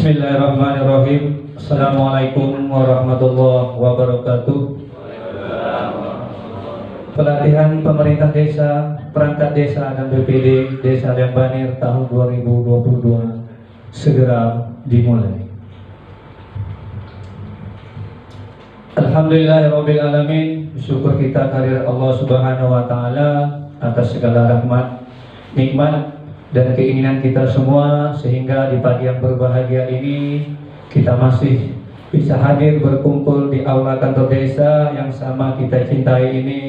Bismillahirrahmanirrahim. Assalamualaikum warahmatullahi wabarakatuh. Pelatihan pemerintah desa, perangkat desa dan BPD Desa Lembanir tahun 2022 segera dimulai. Alhamdulillahirrabbilalamin. Syukur kita kehadirat Allah Subhanahu wa Ta'ala atas segala rahmat, nikmat dan keinginan kita semua, sehingga di pagi yang berbahagia ini kita masih bisa hadir berkumpul di aula kantor desa yang sama kita cintai ini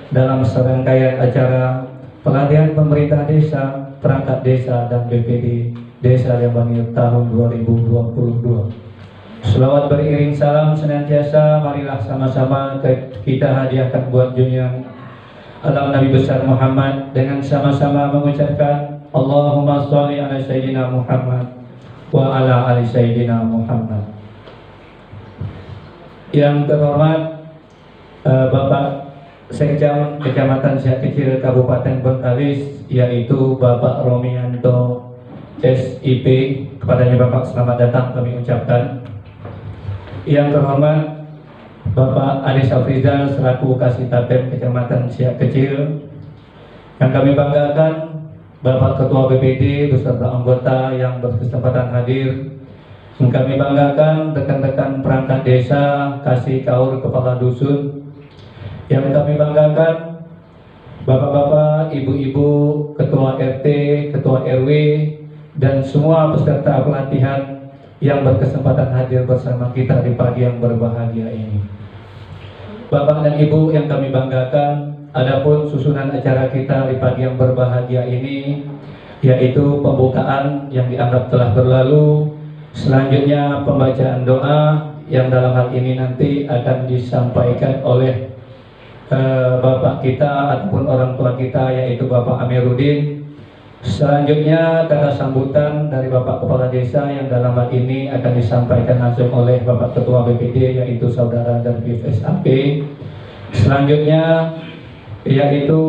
dalam serangkaian acara pelatihan pemerintah desa, perangkat desa dan BPD Desa Lembanir tahun 2022. Selawat beriring salam senantiasa marilah sama-sama kita hadiahkan buat junjungan alam Nabi besar Muhammad dengan sama-sama mengucapkan Allahumma sholli ala sayyidina Muhammad wa ala ali sayyidina Muhammad. Yang terhormat Bapak Sekjam Kecamatan Siak Kecil Kabupaten Bengkalis, yaitu Bapak Romianto SIP, kepadanya Bapak selamat datang kami ucapkan. Yang terhormat Bapak Ade Safrizal selaku Kasitapen Kecamatan Siak Kecil. Yang kami banggakan Bapak Ketua BPD beserta anggota yang berkesempatan hadir. Yang kami banggakan rekan-rekan perangkat desa, kasih kaur kepala dusun. Yang kami banggakan bapak-bapak, ibu-ibu, ketua RT, ketua RW, dan semua peserta pelatihan yang berkesempatan hadir bersama kita di pagi yang berbahagia ini. Bapak dan Ibu yang kami banggakan, adapun susunan acara kita di pagi yang berbahagia ini yaitu pembukaan yang dianggap telah berlalu, selanjutnya pembacaan doa yang dalam hal ini nanti akan disampaikan oleh Bapak kita ataupun orang tua kita, yaitu Bapak Amiruddin. Selanjutnya kata sambutan dari Bapak Kepala Desa yang dalam hal ini akan disampaikan langsung oleh Bapak Ketua BPD, yaitu Saudara Darwis SAP. Selanjutnya yaitu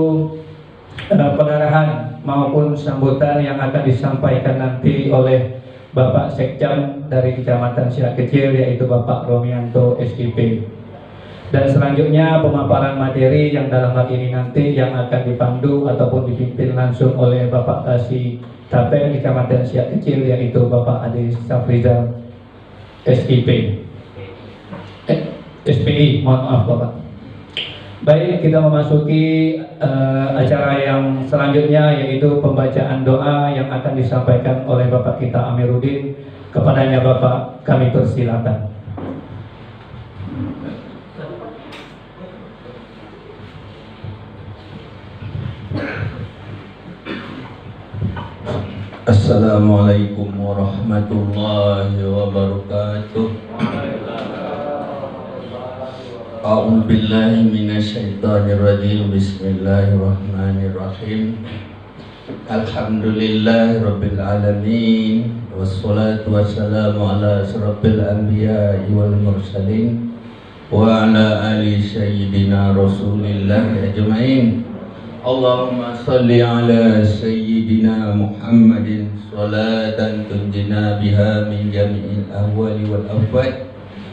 pengarahan maupun sambutan yang akan disampaikan nanti oleh Bapak Sekjam dari Kecamatan Siak Kecil, yaitu Bapak Romianto SIP. Dan selanjutnya pemaparan materi yang dalam hal ini nanti yang akan dipandu ataupun dipimpin langsung oleh Bapak Kasih Tapen Kecamatan Siak Kecil, yaitu Bapak Ade Safrizal SIP. SPI, mohon maaf Bapak. Baik, kita memasuki acara yang selanjutnya, yaitu pembacaan doa yang akan disampaikan oleh Bapak kita Amiruddin. Kepadanya Bapak kami persilakan. Assalamualaikum warahmatullahi wabarakatuh. A'udzu billahi minasyaitonir rajim. Bismillahirrahmanirrahim. Alhamdulillahirabbil alamin, wassalatu wassalamu ala asyrafil anbiya'i wal mursalin wa ala ali sayyidina Rasulillah ajmain. Allahumma salli ala sayyidina Muhammadin salatan tunjina biha min jami'il ahwali wal afwad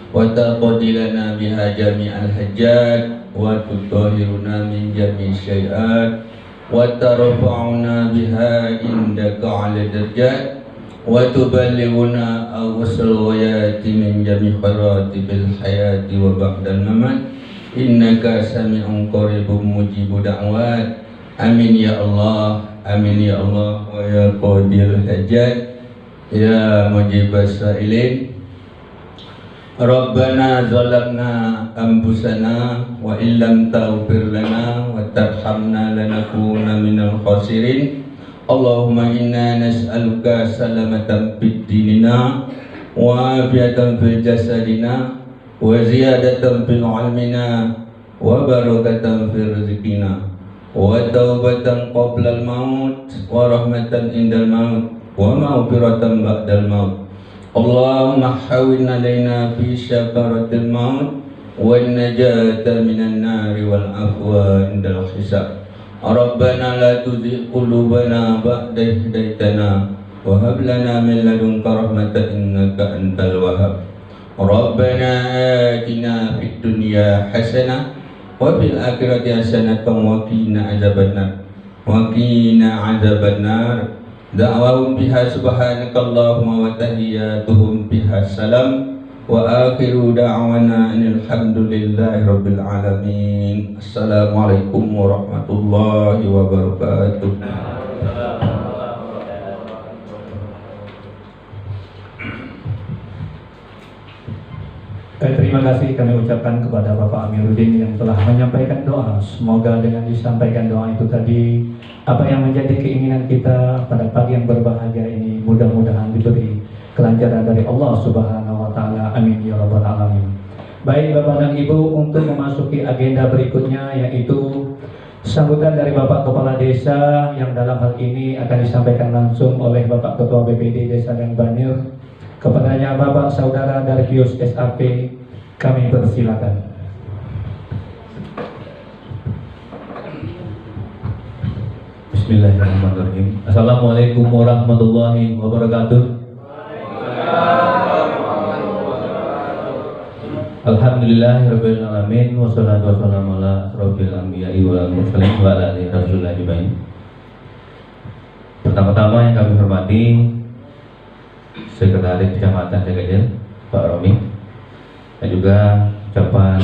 wa taqdilana biha jami'al hajjat wa tutahhiruna min jami'i syai'at wa tarfa'una biha indaka 'ala darajat wa tuballighuna awsal ghayati min jami'i khairati bil hayati wa ba'dal mamat. innaka sami'un qaribun mujibud da'wat. Amin ya Allah, amin ya Allah, wa ya qadir hajat, ya mujibas sa'ilin. Rabbana zalamna anfusana wa illam taghfir lana wa tarhamna lanakuna minal khasirin. Allahumma inna nas'aluka salamatan fid dinina wa afiatan fil jasadina wa ziyadatan fil ilmina wa barakatan fil rizqina wa taubatan qabla al maut wa rahmatan indal maut wa maghfiratan ba'dal maut. Allahumma hawwin alaina fi syakaratil maut wan najata minan nari wal afwa indal hisab. Rabbana la tuzigh qulubana ba'da idh hadaytana wa hab lana min ladunka rahmatan innaka antal wahhab. Rabbana atina fid dunya hasanah wa fil akhirati hasanatan wa qina adzabannar wa qina adzabannar. Da'wahum biha subhanakallahumma wa tahiyyatuhum biha salam wa akhiru da'wana alhamdulillahi rabbil alamin. Assalamualaikum warahmatullahi wabarakatuh. Terima kasih kami ucapkan kepada Bapak Amiruddin yang telah menyampaikan doa. Semoga dengan disampaikan doa itu tadi, apa yang menjadi keinginan kita pada pagi yang berbahagia ini mudah-mudahan diberi kelancaran dari Allah Subhanahu wa taala. Amin ya rabbal alamin. Baik Bapak dan Ibu, untuk memasuki agenda berikutnya, yaitu sambutan dari Bapak Kepala Desa yang dalam hal ini akan disampaikan langsung oleh Bapak Ketua BPD Desa Lengbanir. Kepadanya Bapak Saudara Dargius SAP, kami persilakan. Bismillahirrahmanirrahim. Assalamualaikum warahmatullahi wabarakatuh. Alhamdulillahirabbil alamin wassalatu wassalamu ala asrofil anbiya'i wal mursalin wa ala alihi rasulillah ajmain. Pertama-tama yang kami hormati Sekretaris Kecamatan Cegajel Pak Romi, dan juga ucapan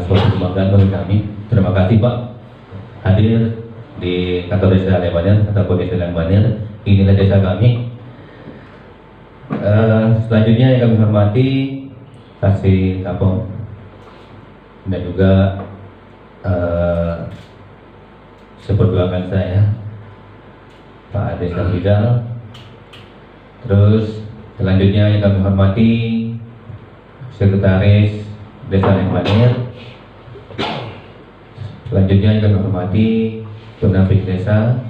suatu kebanggaan bagi kami. Terima kasih Pak hadir di kantor desa Lengbanir, kantor desa Lengbanir. Inilah desa kami. Selanjutnya yang kami hormati Kasih Kampung dan juga seperjuangan saya Pak Desa Bidal. Terus selanjutnya yang kami hormati Sekretaris Desa Lengbanir. Selanjutnya yang kami hormati Pendamping Desa,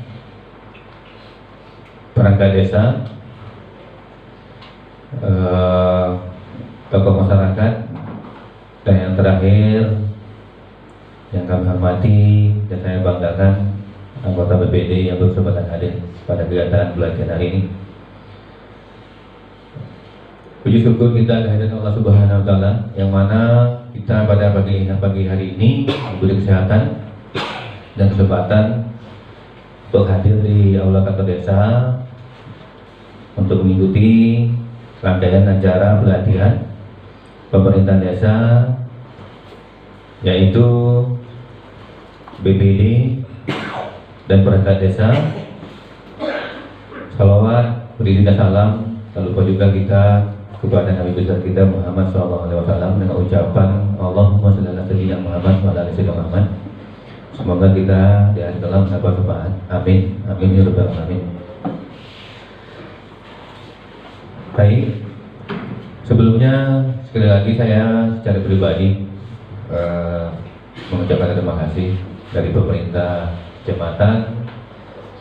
Perangkat Desa, tokoh masyarakat, dan yang terakhir yang kami hormati dan saya banggakan anggota BPD yang berkesempatan hadir pada kegiatan pelatihan hari ini. Puji syukur kita kehadiran Allah Subhanahu wa taala yang mana kita pada pagi hari ini diberi kesehatan dan kesempatan untuk hadir di aula kantor desa untuk mengikuti rangkaian acara pelatihan pemerintahan desa, yaitu BPD dan perangkat desa. Salawat, beri dan salam, tak lupa juga kita kepada Nabi besar kita Muhammad SAW dengan ucapan Allahumma shalli ala sayyidina Muhammad wa ala ali sayyidina Muhammad. Semoga kita di akhir kalam mendapat syafaat. Amin. Amin ya rabbal alamin. Baik. Sebelumnya sekali lagi saya secara pribadi mengucapkan terima kasih dari pemerintah kecamatan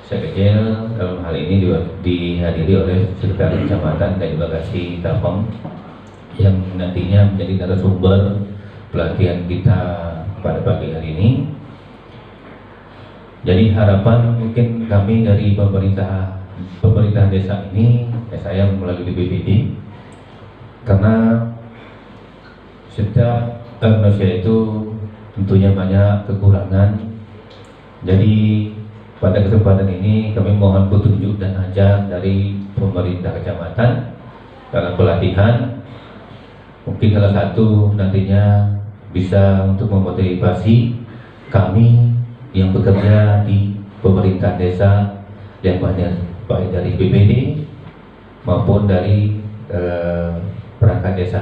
Sekecil, dalam hal ini dihadiri oleh Sekretaris Kecamatan dan juga Kasih Tapeng yang nantinya menjadi narasumber pelatihan kita pada pagi hari ini. Jadi harapan mungkin kami dari pemerintah desa ini, saya melalui BPD, karena setiap manusia itu tentunya banyak kekurangan. Jadi pada kesempatan ini kami mohon petunjuk dan ajar dari pemerintah kecamatan dalam pelatihan. Mungkin salah satu nantinya bisa untuk memotivasi kami yang bekerja di pemerintah desa yang banyak, baik dari BPD maupun dari perangkat desa.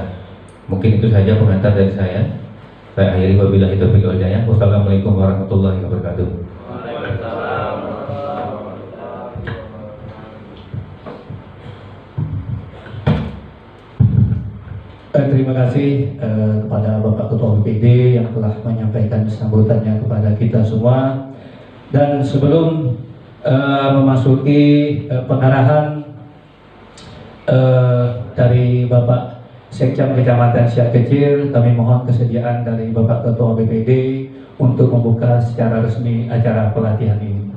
Mungkin itu saja pengantar dari saya. Saya akhiri wabillahi taufiq wal hidayah. Wassalamualaikum warahmatullahi wabarakatuh. Terima kasih kepada Bapak Ketua BPD yang telah menyampaikan sambutannya kepada kita semua. Dan sebelum memasuki pengarahan dari Bapak Sekcam Kecamatan Siak Kecil, kami mohon kesediaan dari Bapak Ketua BPD untuk membuka secara resmi acara pelatihan ini.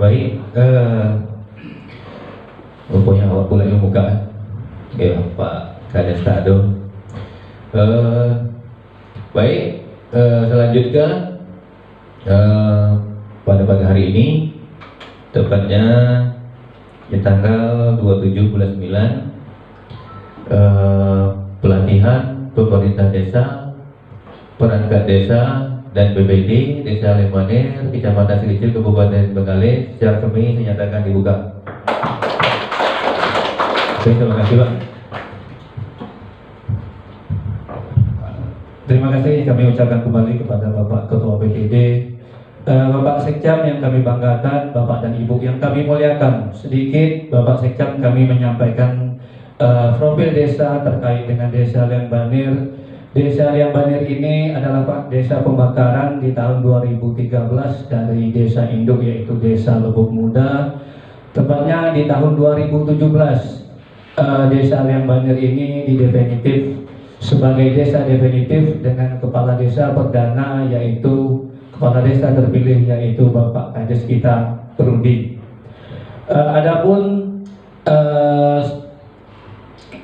Baik, rupanya awak pula yang buka, ya Pak Kades Tado. Baik, selanjutnya pada pagi hari ini, tepatnya di tanggal 27 bulan 9, pelatihan pemerintah desa, perangkat desa dan BPD Desa Lembaner, Kecamatan Sekecil, Kabupaten Bengkalis secara resmi dinyatakan dibuka. Oke, terima kasih Pak. Terima kasih kami ucapkan kembali kepada Bapak Ketua BPD, Bapak Sekcam yang kami banggakan, Bapak dan Ibu yang kami muliakan. Sedikit Bapak Sekcam kami menyampaikan profil desa terkait dengan Desa Lembaner. Desa Lembaner ini adalah Pak desa pembakaran di tahun 2013 dari desa induk yaitu Desa Lebuk Muda. Tepatnya di tahun 2017 Desa Lembaner ini didefinitif sebagai desa definitif dengan kepala desa perdana yaitu kepala desa terpilih yaitu Bapak Kades kita Rudi. Adapun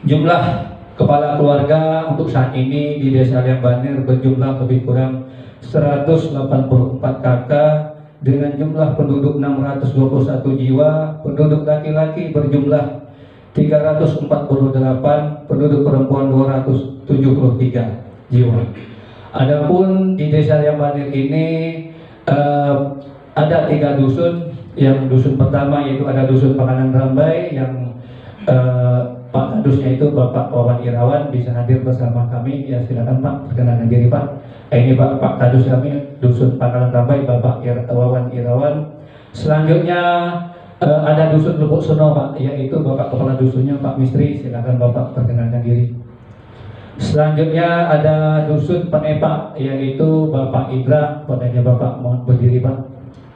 jumlah kepala keluarga untuk saat ini di Desa Lembaner berjumlah lebih kurang 184 kakak dengan jumlah penduduk 621 jiwa, penduduk laki-laki berjumlah 348, penduduk perempuan 273 jiwa. Adapun di Desa Lembaner ini ada 3 dusun. Yang dusun pertama yaitu ada dusun Panganan Rambai yang Pak Kadusnya itu Bapak Wawan Irawan bisa hadir bersama kami. Ya silakan Pak, perkenalkan diri Pak. Ini Pak Kadus kami dusun Panganan Rambai Bapak Wawan Irawan. Selanjutnya ada dusun Lubuk Seno Pak, yaitu Bapak Kepala Dusunnya Pak Mistri, silakan Bapak perkenalkan diri. Selanjutnya ada dusun Penepak, yaitu Bapak Ibra, padanya Bapak mohon berdiri Pak.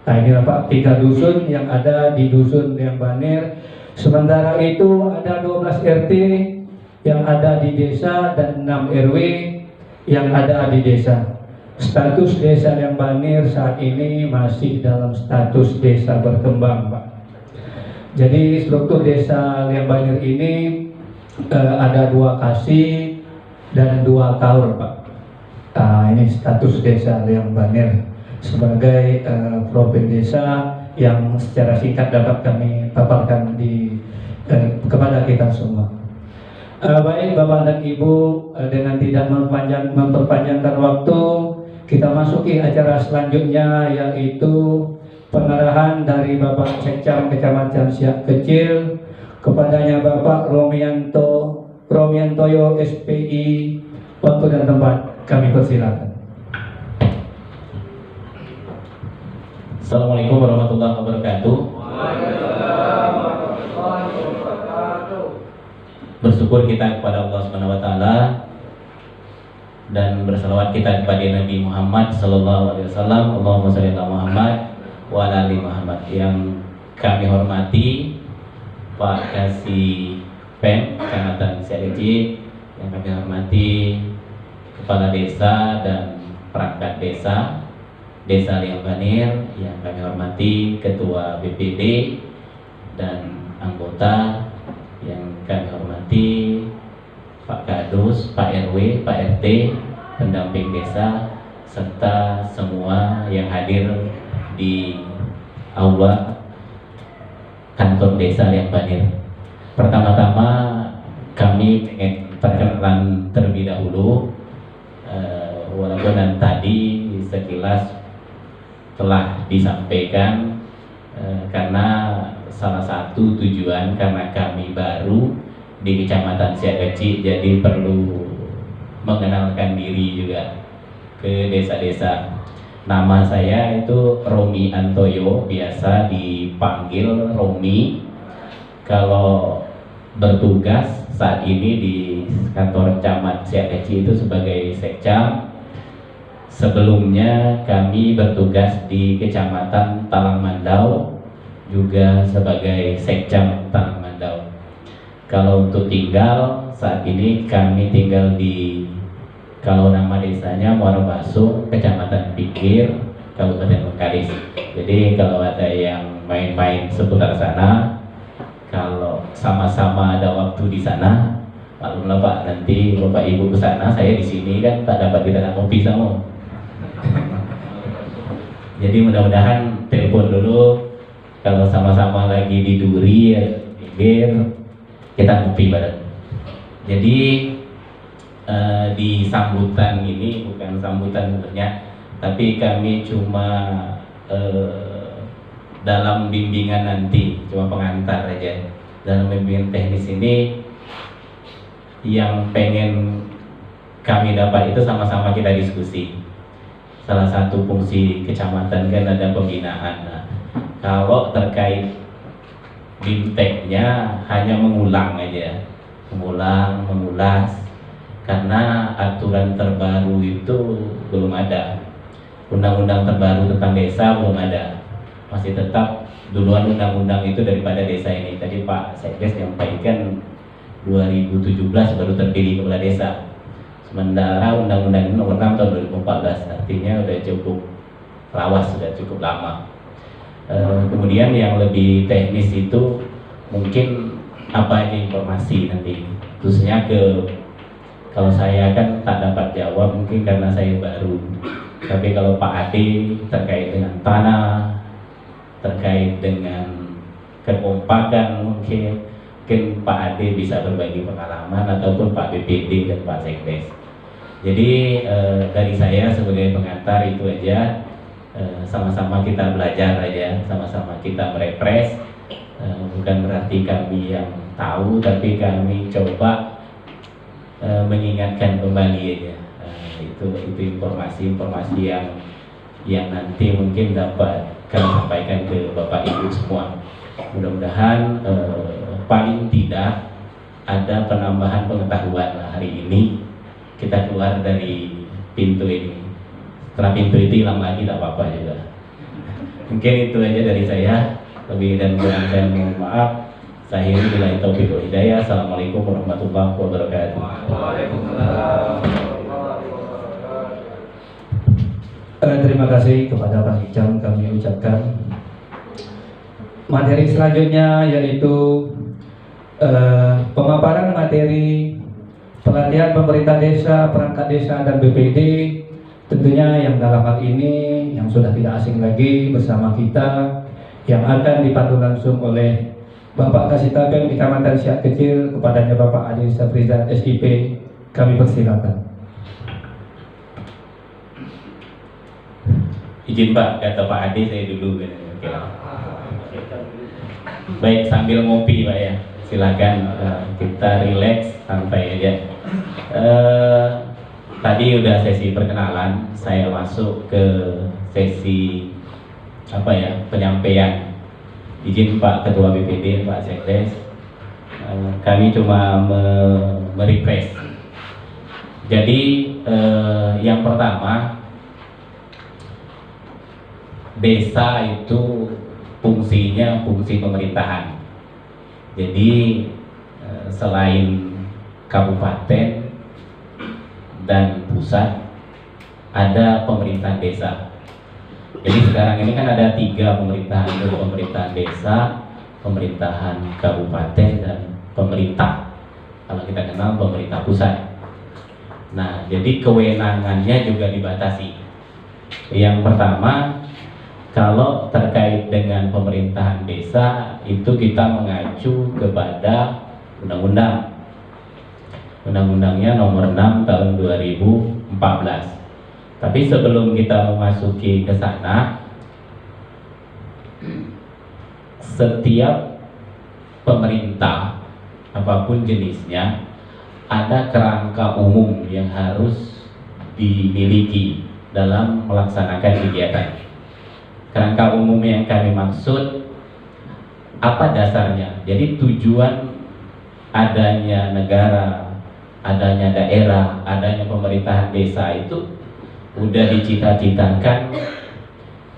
Nah inilah Pak 3 dusun yang ada di dusun Lembaner. Sementara itu ada 12 RT yang ada di desa dan 6 RW yang ada di desa. Status Desa Lembaner saat ini masih dalam status desa berkembang Pak. Jadi struktur Desa Lembaner ini ada 2 kasih dan 2 kaur Pak. Ini status Desa Lembaner sebagai profil desa yang secara singkat dapat kami paparkan kepada kita semua. Baik Bapak dan Ibu, dengan tidak memperpanjangkan waktu, kita masuki acara selanjutnya yaitu pengarahan dari Bapak Sekcam Kecamatan Siak Kecil kepadanya Bapak Romiantoyo SPI. Waktu dan tempat kami persilakan. Assalamualaikum warahmatullahi wabarakatuh. Bersyukur kita kepada Allah Subhanahu wa taala dan bersalawat kita kepada Nabi Muhammad sallallahu alaihi wasallam. Allahumma shalli ala Muhammad wa ala ali Muhammad. Yang kami hormati Pak Kasih Pem Kecamatan Siak Kecil, yang kami hormati Kepala Desa dan Perangkat Desa Desa Lembaner, yang kami hormati Ketua BPD dan anggota, yang kami hormati Pak Kadus, Pak RW, Pak RT, pendamping desa, serta semua yang hadir di aula kantor Desa Lembaner. Pertama-tama kami ingin perkenalan terlebih dahulu, walaupun tadi sekilas telah disampaikan, karena salah satu tujuan karena kami baru di Kecamatan Siak Kecil, jadi perlu mengenalkan diri juga ke desa-desa. Nama saya itu Romi Antoyo, biasa dipanggil Romi. Kalau bertugas saat ini di kantor camat Siak Kecil itu sebagai sekcam. Sebelumnya kami bertugas di Kecamatan Talang Mandau, juga sebagai sekcam Talang Mandau. Kalau untuk tinggal, saat ini kami tinggal di, kalau nama desanya Muara Basung, Kecamatan Pikir, Kabupaten Bengkalis. Jadi kalau ada yang main-main seputar sana, kalau sama-sama ada waktu di sana, maklumlah Pak, nanti Bapak Ibu ke sana, saya di sini kan tak dapat kita ngopi sama. Jadi mudah-mudahan telepon dulu, kalau sama-sama lagi di Duri atau di Pinggir, kita ngopi bareng. Jadi di sambutan ini bukan sambutan sebenarnya, tapi kami cuma dalam bimbingan nanti, cuma pengantar aja. Dalam bimbingan teknis ini yang pengen kami dapat itu sama-sama kita diskusi. Salah satu fungsi kecamatan kan ada pembinaan. Nah, kalau terkait bimteknya hanya mengulang aja, mengulas, karena aturan terbaru itu belum ada, undang-undang terbaru tentang desa belum ada, masih tetap duluan undang-undang itu daripada desa ini. Tadi Pak Sekdes menyampaikan 2017 baru terpilih kepala desa. Sementara Undang-Undang Nomor 6 tahun 2014, artinya sudah cukup lawas, sudah cukup lama. Kemudian yang lebih teknis itu mungkin apa aja informasi nanti, khususnya kalau saya kan tak dapat jawab mungkin karena saya baru. Tapi kalau Pak Ade terkait dengan tanah, terkait dengan kekompakan mungkin Pak Ade bisa berbagi pengalaman, ataupun Pak BPD dan Pak Sekdes. Jadi dari saya sebagai pengantar itu aja, sama-sama kita belajar aja, sama-sama kita merefresh. Bukan berarti kami yang tahu, tapi kami coba mengingatkan kembali aja. Itu informasi-informasi yang nanti mungkin dapat kami sampaikan ke Bapak Ibu semua. Mudah-mudahan paling tidak ada penambahan pengetahuan hari ini. Kita keluar dari pintu ini, setelah pintu itu hilang lagi tak apa-apa juga. Mungkin itu aja dari saya, lebih dan kurang saya mohon maaf. Saya billahi taufiq wal hidayah. Assalamualaikum warahmatullahi wabarakatuh. Terima kasih kepada Pak Sekcam kami ucapkan. Materi selanjutnya yaitu pemaparan materi pelatihan pemerintah desa, perangkat desa, dan BPD. Tentunya yang dalam hal ini yang sudah tidak asing lagi bersama kita, yang akan dipandu langsung oleh Bapak Kasitapen Kecamatan Siak Kecil, kepadanya Bapak Adi Safrizal SIP. Kami persilakan. Izin Pak, kata Pak Adi saya dulu. Oke. Baik, sambil ngopi Pak ya, silakan kita rileks, santai aja. Tadi udah sesi perkenalan, saya masuk ke sesi penyampaian. Izin Pak Ketua BPD, Pak Sekdes, kami cuma merefresh. Jadi yang pertama, desa itu fungsinya fungsi pemerintahan. Jadi selain kabupaten dan pusat, ada pemerintahan desa. Jadi sekarang ini kan ada 3 pemerintahan, pemerintahan desa, pemerintahan kabupaten, dan pemerintah, kalau kita kenal pemerintah pusat. Nah, jadi kewenangannya juga dibatasi. Yang pertama, kalau terkait dengan pemerintahan desa, itu kita mengacu kepada undang-undang. Undang-undangnya nomor 6 tahun 2014. Tapi sebelum kita memasuki ke sana, setiap pemerintah apapun jenisnya ada kerangka umum yang harus dimiliki dalam melaksanakan kegiatan. Kerangka umum yang kami maksud apa dasarnya? Jadi tujuan adanya negara, adanya daerah, adanya pemerintahan desa itu udah dicita-citakan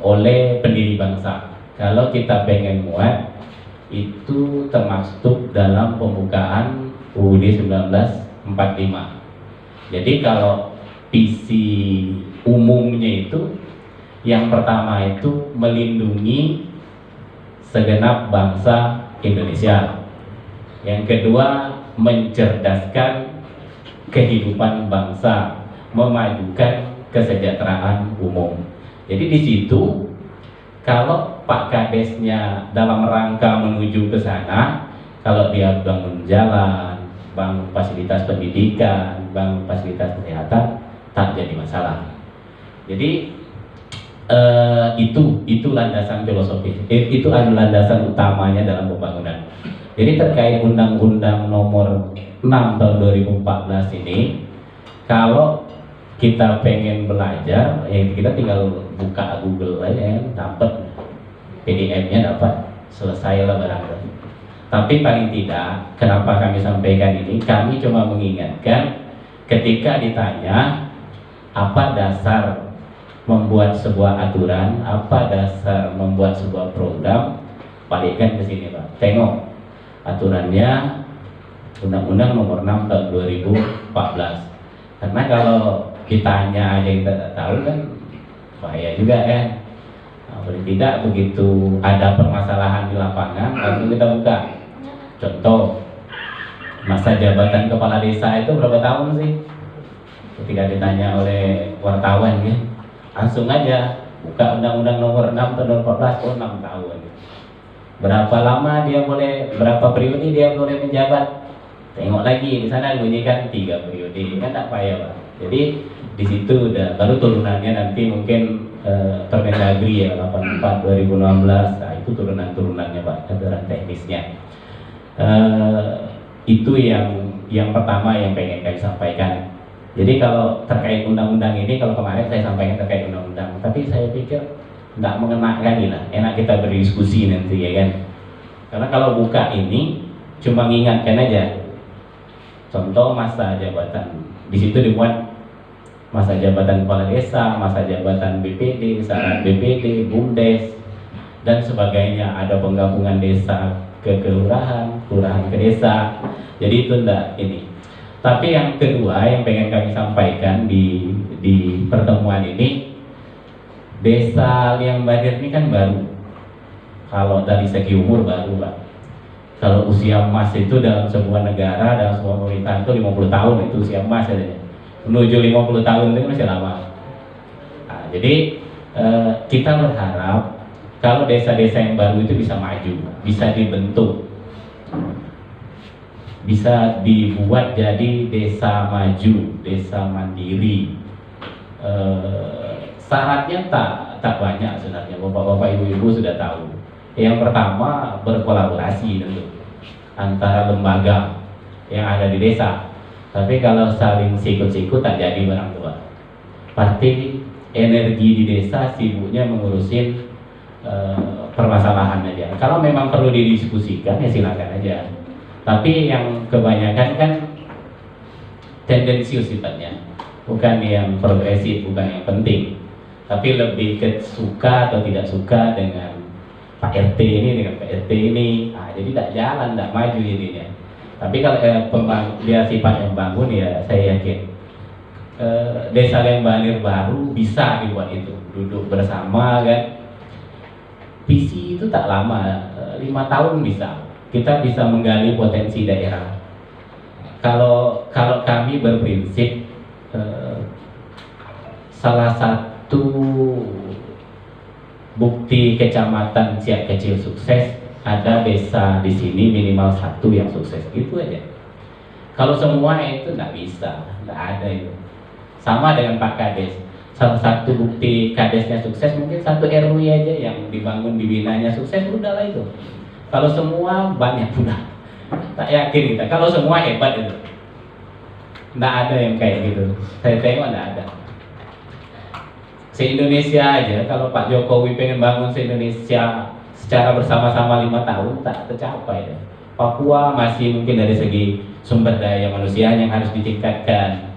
oleh pendiri bangsa. Kalau kita pengen muat, itu termasuk dalam pembukaan UUD 1945. Jadi kalau visi umumnya itu, yang pertama itu melindungi segenap bangsa Indonesia. Yang kedua, mencerdaskan kehidupan bangsa, memajukan kesejahteraan umum. Jadi di situ kalau Pak Kadesnya dalam rangka menuju ke sana, kalau dia bangun jalan, bangun fasilitas pendidikan, bangun fasilitas kesehatan, tak jadi masalah. Jadi itu landasan filosofis, itu adalah landasan utamanya dalam pembangunan. Jadi terkait Undang-Undang nomor 6 tahun 2014 ini, kalau kita pengen belajar, ya kita tinggal buka Google aja, ya, dapat PDF-nya, dapat, selesai lah barangkali. Tapi paling tidak, kenapa kami sampaikan ini? Kami cuma mengingatkan ketika ditanya apa dasar membuat sebuah aturan, apa dasar membuat sebuah program, balikkan ke sini Pak. Tengok aturannya Undang-Undang nomor 6 tahun 2014. Karena kalau kitanya aja kita tak tahu kan bahaya juga kan. Paling tidak begitu ada permasalahan di lapangan langsung kita buka. Contoh, masa jabatan kepala desa itu berapa tahun sih? Ketika ditanya oleh wartawan ya, langsung aja buka Undang-Undang nomor 6 tahun 2014, oh 6 tahun. Berapa lama dia boleh, berapa periode dia boleh menjabat? Tengok lagi di sana bunyikan 3 periode, kan tak payah Pak. Jadi di situ udah, baru turunannya nanti mungkin Permendagri ya 84 2016, nah itu turunan-turunannya Pak, aturan teknisnya. Itu yang pertama yang pengen kami sampaikan. Jadi kalau terkait undang-undang ini, kalau kemarin saya sampaikan terkait undang-undang, tapi saya pikir nggak mengenakan lah, enak kita berdiskusi nanti ya kan. Karena kalau buka ini cuma mengingatkan aja. Contoh masa jabatan, di situ dimuat masa jabatan kepala desa, masa jabatan BPD, syarat BPD, BUMDes dan sebagainya. Ada penggabungan desa ke kelurahan, kelurahan ke desa. Jadi itu enggak ini. Tapi yang kedua yang pengen kami sampaikan di pertemuan ini, desa Liang Badir ini kan baru. Kalau dari segi umur baru Pak. Kalau usia emas itu dalam sebuah negara, dalam sebuah pemerintahan itu 50 tahun itu usia emas saja. Menuju 50 tahun itu masih lama. Nah, jadi kita berharap kalau desa-desa yang baru itu bisa maju, bisa dibentuk, bisa dibuat jadi desa maju, desa mandiri. Syaratnya tak banyak sebenarnya, bapak-bapak, ibu-ibu sudah tahu. Yang pertama berkolaborasi tentu antara lembaga yang ada di desa. Tapi kalau saling sikut-sikut tak jadi barang tua. Pasti energi di desa sibuknya mengurusin permasalahan aja. Kalau memang perlu didiskusikan ya silakan aja. Tapi yang kebanyakan kan tendensius sifatnya, bukan yang progresif, bukan yang penting. Tapi lebih ke suka atau tidak suka dengan Pak RT ini dengan Pak RT ini, nah, jadi tidak jalan, tidak maju jadinya. Tapi kalau dia sifat yang bangun ya saya yakin desa Liang Badir baru bisa dibuat itu, duduk bersama kan. Visi itu tak lama, 5 tahun bisa. Kita bisa menggali potensi daerah. Kalau kami berprinsip salah satu bukti kecamatan Siak Kecil sukses ada desa di sini minimal 1 yang sukses, itu aja. Kalau semua itu nggak bisa, nggak ada itu. Sama dengan Pak Kades. Salah satu bukti kadesnya sukses mungkin satu RW aja yang dibangun dibinanya sukses, udahlah itu. Kalau semua banyak udah tak yakin kita. Kalau semua hebat itu, nggak ada yang kayak gitu. Saya tengok nggak ada. Se-Indonesia aja kalau Pak Jokowi pengen bangun se-Indonesia secara bersama-sama 5 tahun tak tercapai. Papua masih mungkin dari segi sumber daya manusia yang harus ditingkatkan.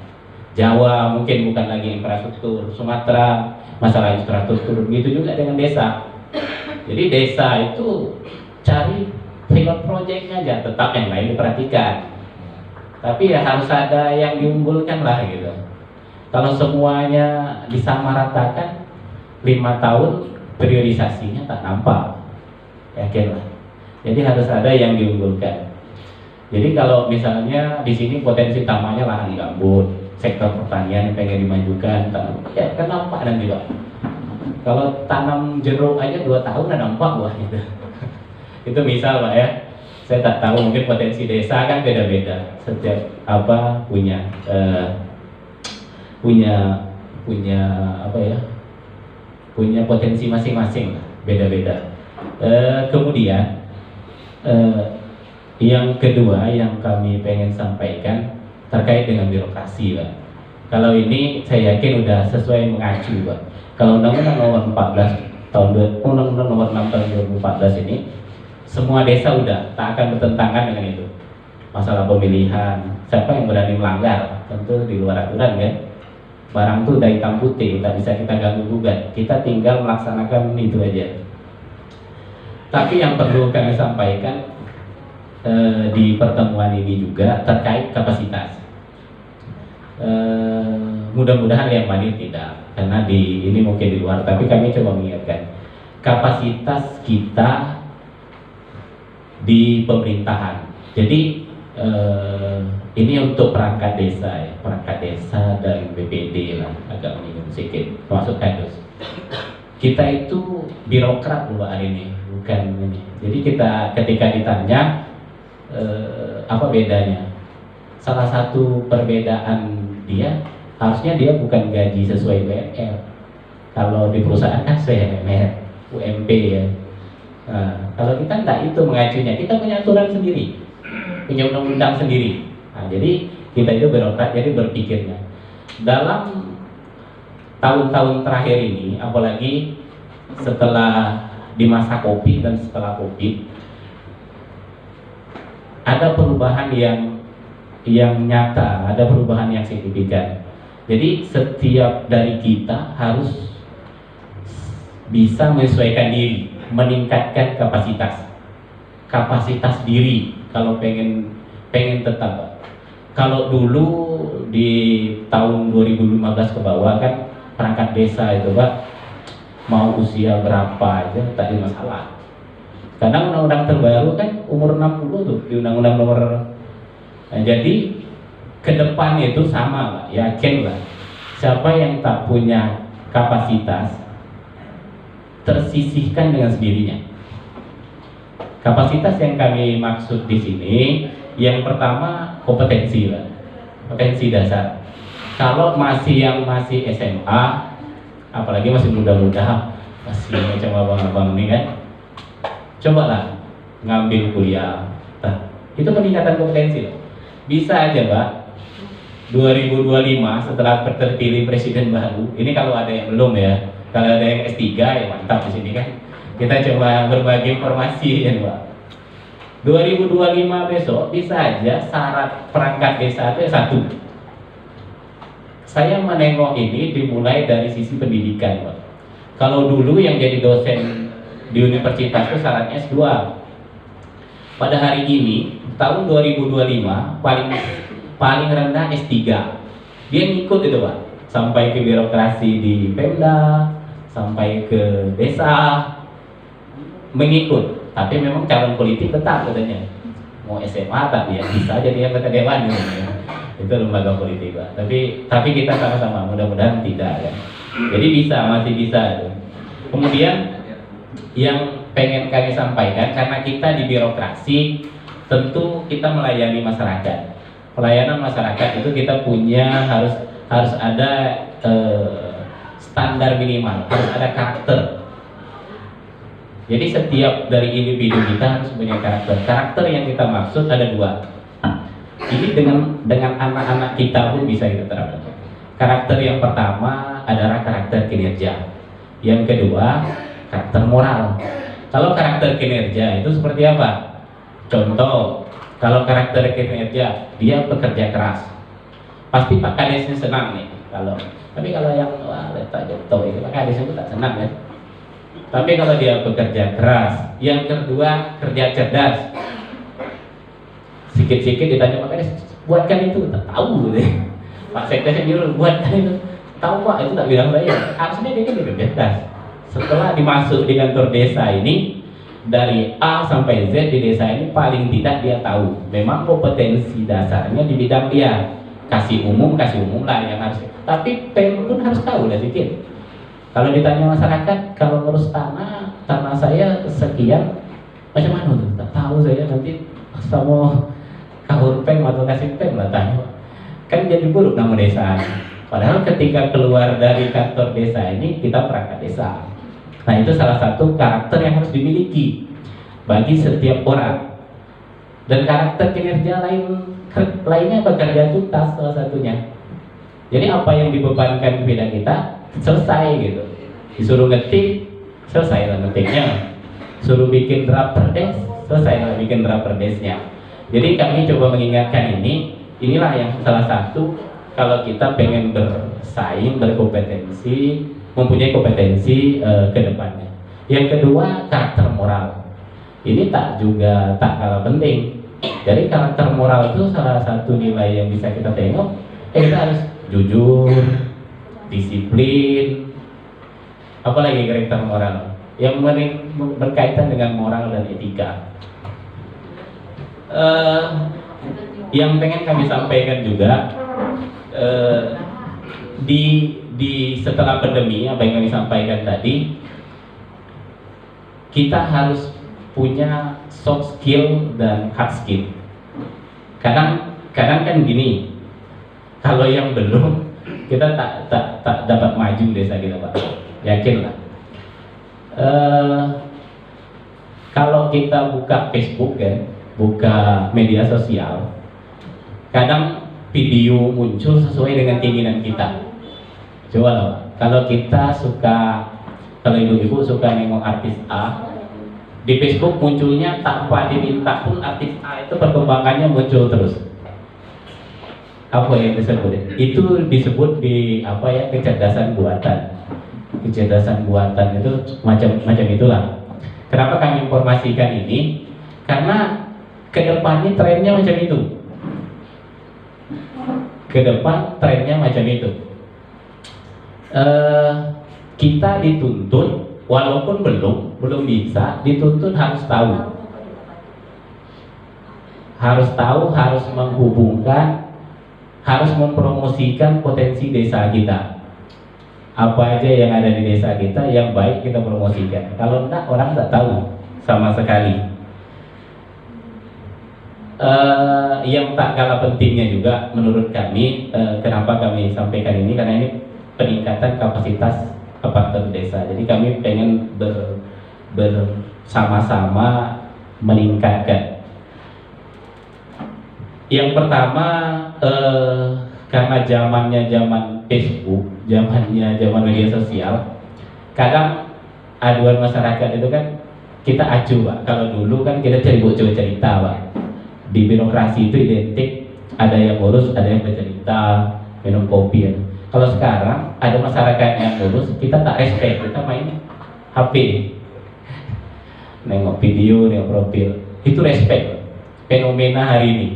Jawa mungkin bukan lagi infrastruktur, Sumatera masalah infrastruktur, begitu juga dengan desa. Jadi desa itu cari pilot projectnya aja, tetap yang lain diperhatikan. Tapi ya harus ada yang diunggulkan lah gitu. Kalau semuanya disamaratakan 5 tahun priorisasinya tak nampak, yakin lah. Jadi harus ada yang diunggulkan. Jadi kalau misalnya di sini potensi utamanya lahan gambut, sektor pertanian yang pengen dimajukan, ya kenapa nanti Pak? Kalau tanam jeruk aja 2 tahun udah nampak buah gitu. Itu misal Pak ya. Saya tak tahu, mungkin potensi desa kan beda-beda. Setiap apa punya apa ya? Punya potensi masing-masing lah, beda-beda. Kemudian yang kedua yang kami pengen sampaikan terkait dengan birokrasi, Pak. Kalau ini saya yakin udah sesuai mengacu, Pak. Kalau Undang-Undang Nomor 14 tahun Undang-Undang Nomor 6 tahun 2014 ini, semua desa udah tak akan bertentangan dengan itu. Masalah pemilihan, siapa yang berani melanggar, tentu di luar aturan kan. Barang tuh udah hitam putih, tak bisa kita ganggu gugat. Kita tinggal melaksanakan itu aja. Tapi yang perlu kami sampaikan di pertemuan ini juga terkait kapasitas. Mudah-mudahan yang manir tidak, karena ini mungkin di luar, tapi kami coba mengingatkan kapasitas kita di pemerintahan. Jadi ini untuk perangkat desa ya, perangkat desa dan BPD lah, agak menyinggung sedikit, termasuk kadus. Kita itu birokrat loh hari ini, bukan ini. Jadi kita ketika ditanya apa bedanya, salah satu perbedaan dia harusnya dia bukan gaji sesuai UMR. Kalau di perusahaan kan sesuai UMR, UMP ya. Nah, kalau kita enggak itu mengacunya, kita punya aturan sendiri, punya undang-undang sendiri. Nah, jadi kita itu birokrat, jadi berpikirnya dalam tahun-tahun terakhir ini, apalagi setelah di masa COVID dan setelah COVID, ada perubahan yang nyata, ada perubahan yang signifikan. Jadi setiap dari kita harus bisa menyesuaikan diri, meningkatkan kapasitas diri. Kalau pengen tetap. Kalau dulu di tahun 2015 ke bawah kan perangkat desa itu Pak, mau usia berapa aja tak ada masalah. Karena undang-undang terbaru kan umur 60 tuh di undang-undang nomor. Nah, jadi ke depan itu sama Pak, yakin lah. Siapa yang tak punya kapasitas tersisihkan dengan sendirinya. Kapasitas yang kami maksud di sini, yang pertama kompetensi Pak, kompetensi dasar. Kalau masih SMA, apalagi masih muda-muda, masih macam abang-abang ini kan, cobalah ngambil kuliah. Nah, itu peningkatan kompetensi loh. Bisa aja Pak, 2025 setelah terpilih presiden baru, ini kalau ada yang belum ya, kalau ada yang S3 ya mantap di sini kan. Kita coba berbagi informasi ya Pak. 2025 besok bisa aja syarat perangkat desa itu satu. Saya menengok ini dimulai dari sisi pendidikan Pak. Kalau dulu yang jadi dosen di universitas itu syaratnya S2. Pada hari ini tahun 2025 paling rendah S3. Dia ngikut itu Pak, sampai ke birokrasi di Pemda, sampai ke desa, mengikut. Tapi memang calon politik tetap katanya mau SMA tak dia bisa jadi anggota dewan gitu. Itu lembaga politik Pak. Tapi kita sama-sama mudah-mudahan tidak kan. Jadi masih bisa. Kemudian yang pengen kami sampaikan, karena kita di birokrasi tentu kita melayani masyarakat. pelayanan masyarakat itu kita punya harus ada standar minimal, harus ada karakter. Jadi setiap dari individu kita harus punya karakter. Karakter yang kita maksud ada dua. Ini dengan anak-anak kita pun bisa kita terapkan. Karakter yang pertama adalah karakter kinerja. Yang kedua, karakter moral. Kalau karakter kinerja itu seperti apa? Contoh, kalau karakter kinerja, dia bekerja keras. Pasti Pak Kadesnya senang nih. Tapi kalau yang letak jatuh itu Pak Kadesnya itu tak senang ya. Tapi kalau dia bekerja keras, yang kedua kerja cerdas. Sikit-sikit ditanya Pak Kades, buatkan itu, tak tahu gitu. Pak Sekdesnya nyuruh buatkan itu, tahu Pak itu tak bilang saya. Harusnya dia kan cerdas. Setelah dimasuk di kantor desa ini, dari A sampai Z di desa ini paling tidak dia tahu. Memang kompetensi dasarnya di bidang dia. Kasih umum lah yang harus. Tapi PM pun harus tahu lah sedikit. Kalau ditanya masyarakat, kalau ngurus tanah saya sekian, macam mana tuh? Tak tahu saya, nanti sama kahur pem atau kasih pem lah tanya. Kan jadi buruk nama desa. Padahal ketika keluar dari kantor desa ini kita perangkat desa. Nah itu salah satu karakter yang harus dimiliki bagi setiap orang. Dan karakter kinerja lainnya bekerja tuntas salah satunya. Jadi apa yang dibebankan kepada kita selesai gitu. Disuruh ngetik, selesai lah ngetiknya. Suruh bikin draft perdes, selesai lah bikin draft perdesnya. Jadi kami coba mengingatkan inilah yang salah satu kalau kita pengen bersaing, berkompetensi, mempunyai kompetensi ke depannya. Yang kedua, karakter moral. Ini tak kalah penting. Jadi karakter moral itu salah satu nilai yang bisa kita tengok. Kita harus jujur, disiplin, apalagi karakter moral yang berkaitan dengan moral dan etika. Yang pengen kami sampaikan juga di setelah pandemi, apa yang kami sampaikan tadi, kita harus punya soft skill dan hard skill. Kadang kan gini, kalau yang belum kita tak dapat maju desa kita Pak, yakinlah. Kalau kita buka Facebook kan, buka media sosial, kadang video muncul sesuai dengan keinginan kita. Coba lah, kalau kita suka, kalau ibu-ibu suka nengok artis A, di Facebook munculnya tanpa diminta pun artis A itu perkembangannya muncul terus. Apa yang disebut? Itu disebut di kecerdasan buatan. Kecerdasan buatan itu macam itulah. Kenapa kami informasikan ini? Karena ke depannya trennya macam itu. Ke depan trennya macam itu. Kita dituntut, walaupun belum bisa, dituntut harus tahu, harus menghubungkan, harus mempromosikan potensi desa kita. Apa aja yang ada di desa kita yang baik kita promosikan. Kalau enggak, orang tak tahu sama sekali. Yang tak kalah pentingnya juga menurut kami, kenapa kami sampaikan ini, karena ini peningkatan kapasitas aparatur desa. Jadi kami pengen bersama-sama meningkatkan. Yang pertama, karena zamannya zaman Facebook, zamannya zaman media sosial, kadang aduan masyarakat itu kan kita acu Pak. Kalau dulu kan kita cerita Pak. Di birokrasi itu identik ada yang ngurus, ada yang bercerita, minum kopi ya. Kalau sekarang ada masyarakat yang ngurus, kita tak respect, kita main HP, nengok video, nengok profil, itu respect. Fenomena hari ini.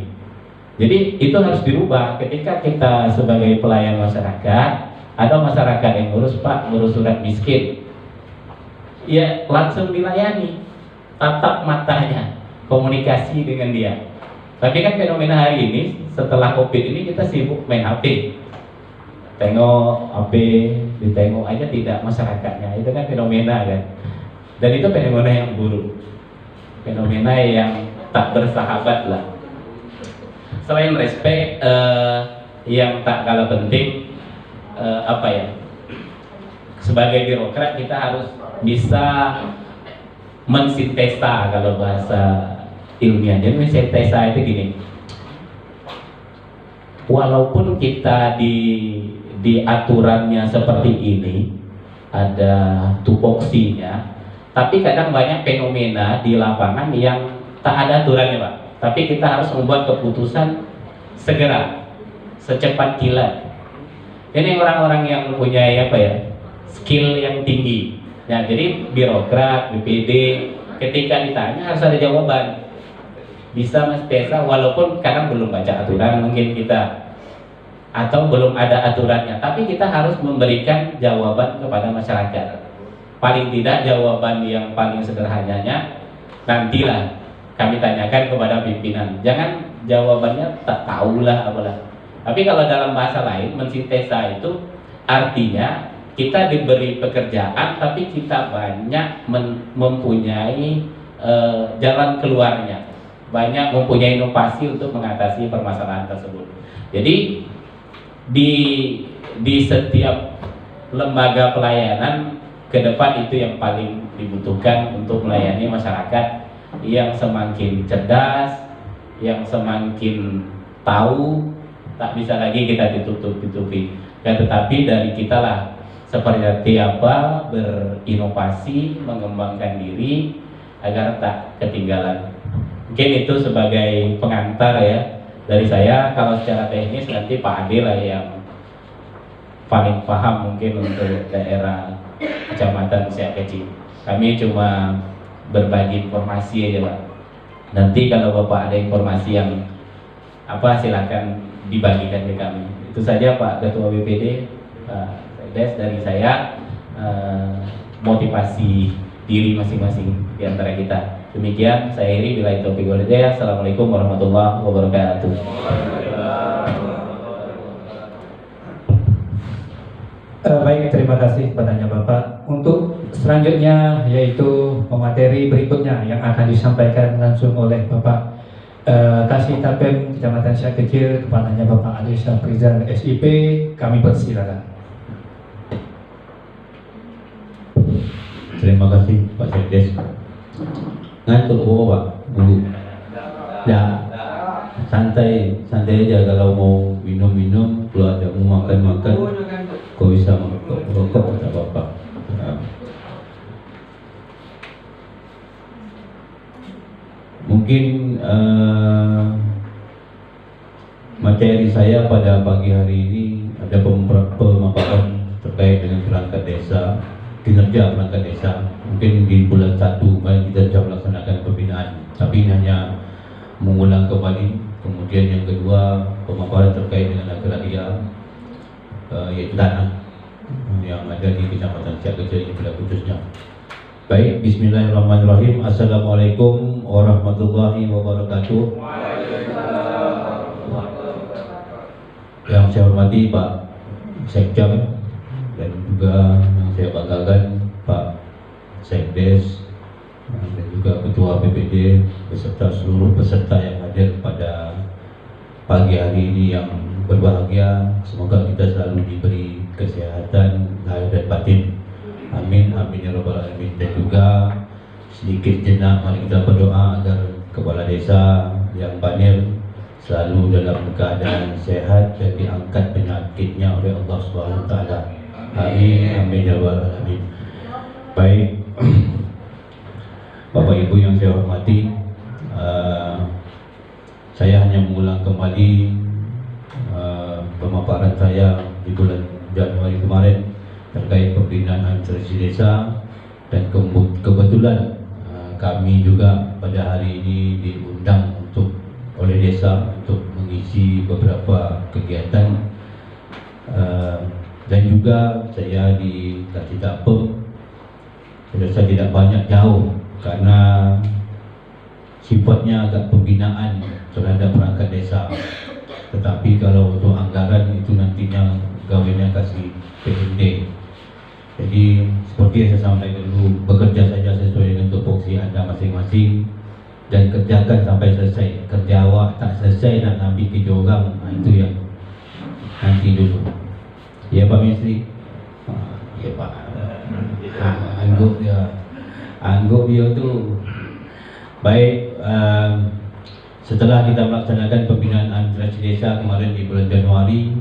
Jadi itu harus dirubah. Ketika kita sebagai pelayan masyarakat, ada masyarakat yang ngurus Pak, ngurus surat miskin, ya langsung dilayani, tatap matanya, komunikasi dengan dia. Tapi kan fenomena hari ini setelah COVID ini kita sibuk main HP, tengok HP, ditengok aja tidak masyarakatnya. Itu kan fenomena kan, dan itu fenomena yang buruk, fenomena yang tak bersahabat lah. selain respect, yang tak kalah penting, sebagai birokrat kita harus bisa mensintesa, kalau bahasa ilmiah. Jadi mensintesa itu gini, walaupun kita di aturannya seperti ini, ada tupoksinya, tapi kadang banyak fenomena di lapangan yang tak ada aturannya, Pak. Tapi kita harus membuat keputusan segera, secepat kilat. Ini orang-orang yang mempunyai skill yang tinggi. Nah, jadi birokrat, BPD, ketika ditanya harus ada jawaban. Bisa mensintesa walaupun kadang belum baca aturan mungkin kita, atau belum ada aturannya, tapi kita harus memberikan jawaban kepada masyarakat. Paling tidak jawaban yang paling sederhananya nantilah kami tanyakan kepada pimpinan. Jangan jawabannya tak tahulah apalah. Tapi kalau dalam bahasa lain, mensintesa itu artinya kita diberi pekerjaan tapi kita banyak mempunyai jalan keluarnya, banyak mempunyai inovasi untuk mengatasi permasalahan tersebut. Jadi di setiap lembaga pelayanan ke depan itu yang paling dibutuhkan untuk melayani masyarakat yang semakin cerdas, yang semakin tahu, tak bisa lagi kita ditutup-tutupi. Tetapi dari kita lah seperti apa berinovasi, mengembangkan diri agar tak ketinggalan. Mungkin itu sebagai pengantar ya dari saya. Kalau secara teknis nanti Pak Ade lah yang paling paham mungkin untuk daerah Kecamatan Siak Kecil. Kami cuma berbagi informasi aja, Pak. Nanti kalau Bapak ada informasi yang silakan dibagikan ke kami. Itu saja Pak Ketua BPD, Pak Sekdes, dari saya, motivasi diri masing-masing di antara kita. Demikian saya Iri, billahi taufiq wal hidayah. Assalamualaikum warahmatullahi wabarakatuh. Baik, terima kasih kepadanya Bapak. Untuk selanjutnya yaitu pemateri berikutnya yang akan disampaikan langsung oleh Bapak Kasih Tapem Kecamatan Siak Kecil, kepadanya Bapak Ali Syafrizal SIP, kami persilakan. Terima kasih Pak Sekdes. Ngantuk Pak dulu. Ya, santai aja. Kalau mau minum, kalau ada mau makan, kau bisa merokok kata Bapak. Mungkin materi saya pada pagi hari ini ada pemaparan terkait dengan perangkat desa, kinerja perangkat desa. Mungkin di bulan 1 kemarin kita sudah melaksanakan pembinaan, tapi ini hanya mengulang kembali. Kemudian yang kedua, pemaparan terkait dengan agraria, yaitu tanah yang ada di Kecamatan Siak Kecil ini pada khususnya. Baik, bismillahirrahmanirrahim. Assalamualaikum warahmatullahi wabarakatuh. Yang saya hormati Pak Sekjam dan juga yang saya banggakan Pak Sekdes dan juga Ketua BPD beserta seluruh peserta yang hadir pada pagi hari ini yang berbahagia. Semoga kita selalu diberi kesehatan lahir dan batin. Amin, amin ya rabbal alamin. Dan juga sedikit jenak mari kita berdoa agar kepala desa yang banir selalu dalam keadaan sehat dan diangkat penyakitnya oleh Allah Subhanahu wa taala. Amin, amin ya rabbal alamin. Baik, Bapak Ibu yang saya hormati, saya hanya mengulang kembali pemaparan saya di bulan Januari kemarin terkait pembinaan administrasi desa, dan kebetulan kami juga pada hari ini diundang oleh desa untuk mengisi beberapa kegiatan, dan juga saya dikasih tapem. Saya tidak banyak jauh karena sifatnya agak pembinaan terhadap perangkat desa. Tetapi kalau untuk anggaran itu nantinya gawainya kasih PND. Jadi seperti yang saya sampaikan dulu, bekerja saja sesuai dengan tupoksi Anda masing-masing. dan kerjakan sampai selesai. Kerja awak tak selesai nak ambil kerja orang, itu yang nanti dulu. Ya Pak Menteri. Ya Pak. Anggap dia tu baik. Setelah kita melaksanakan pembinaan administrasi desa kemarin di bulan Januari,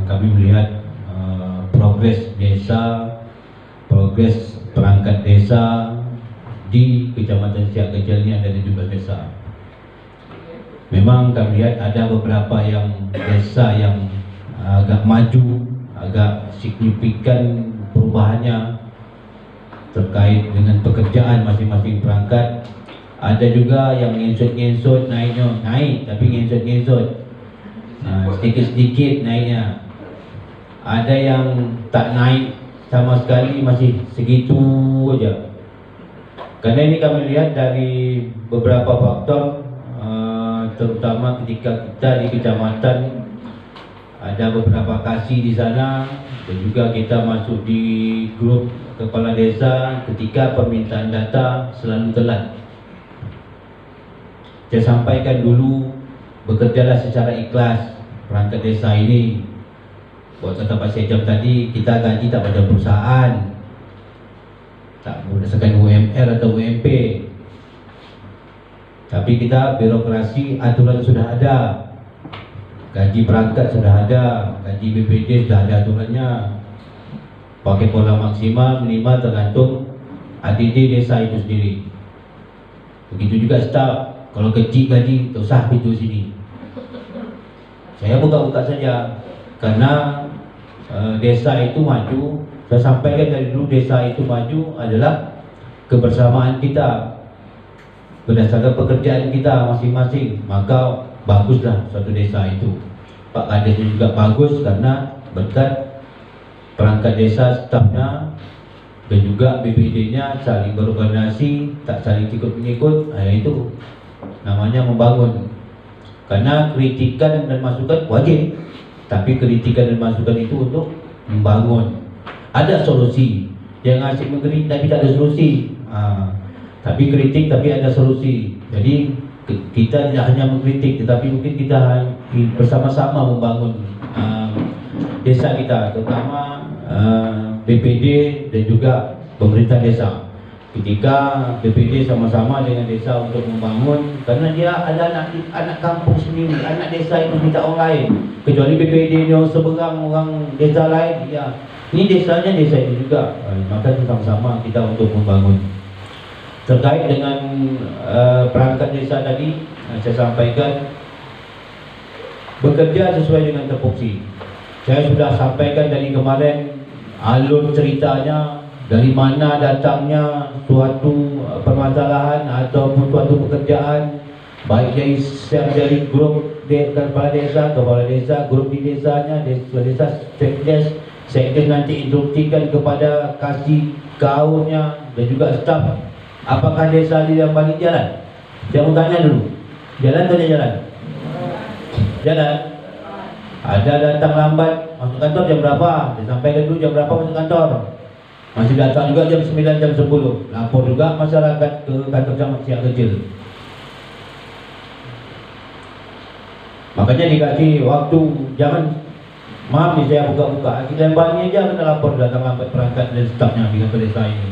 kami melihat progres desa, progres perangkat desa di Kecamatan Siak Kecil ini ada 17 desa. Memang kami lihat ada beberapa yang desa yang agak maju, agak signifikan perubahannya terkait dengan pekerjaan masing-masing perangkat. Ada juga yang ngesut-ngesut naik, tapi ngesut-ngesut, sedikit-sedikit naiknya. Ada yang tak naik sama sekali, masih segitu aja. Karena ini kami lihat dari beberapa faktor, terutama ketika kita di kecamatan ada beberapa kasih di sana, dan juga kita masuk di grup kepala desa, ketika permintaan data selalu telat. Saya sampaikan dulu, bekerjalah secara ikhlas perangkat desa ini. Buat kata Pak Sekjam tadi, kita gaji tak pada perusahaan, tak berdasarkan UMR atau UMP, tapi kita birokrasi, aturan sudah ada, gaji perangkat sudah ada, gaji BPD sudah ada aturannya, pakai pola maksimal minimal tergantung ADD desa itu sendiri. Begitu juga staf. Kalau kecil gaji, tak usah pintu sini. Saya buka-buka saja, karena desa itu maju. Saya sampaikan dari dulu, desa itu maju adalah kebersamaan kita, berdasarkan pekerjaan kita masing-masing. Maka baguslah suatu desa itu. Pak Kades juga bagus karena berkat perangkat desa, stafnya dan juga BPD-nya saling berorganisasi, tak saling ikut-mengikut. Itu namanya membangun. Karena kritikan dan masukan wajib, tapi kritikan dan masukan itu untuk membangun. Ada solusi. Jangan asyik mengkritik tapi tak ada solusi. Tapi kritik tapi ada solusi. Jadi kita tidak hanya mengkritik, tetapi mungkin kita bersama-sama membangun desa kita, terutama BPD dan juga pemerintah desa. Ketika BPD sama-sama dengan desa untuk membangun, karena dia ada anak kampung sendiri, anak desa itu tidak orang lain. Kecuali BPD ni seberang orang desa lain, ya ini desanya desa itu juga. Maka sama-sama kita untuk membangun. Terkait dengan perangkat desa tadi, saya sampaikan bekerja sesuai dengan tupoksi. Saya sudah sampaikan dari kemarin alur ceritanya, dari mana datangnya suatu permasalahan ataupun suatu pekerjaan, baik dari grup kepala desa, grup di desanya, desa sekdes nanti instruksikan kepada kasih kaunnya dan juga staf. Apakah desa di dalam balik jalan? Saya mau tanya dulu, jalan atau jalan? Jalan. Ada datang lambat, masuk kantor jam berapa? Disampaikan dulu jam berapa masuk kantor. Masih datang juga jam 9, jam 10. Lapor juga masyarakat ke kantor camat Siak Kecil. Makanya dikasih waktu, jangan, maaf nih saya buka-buka, kita lembani aja kita lapor datang lambat perangkat dan stafnya di kantor desa ini.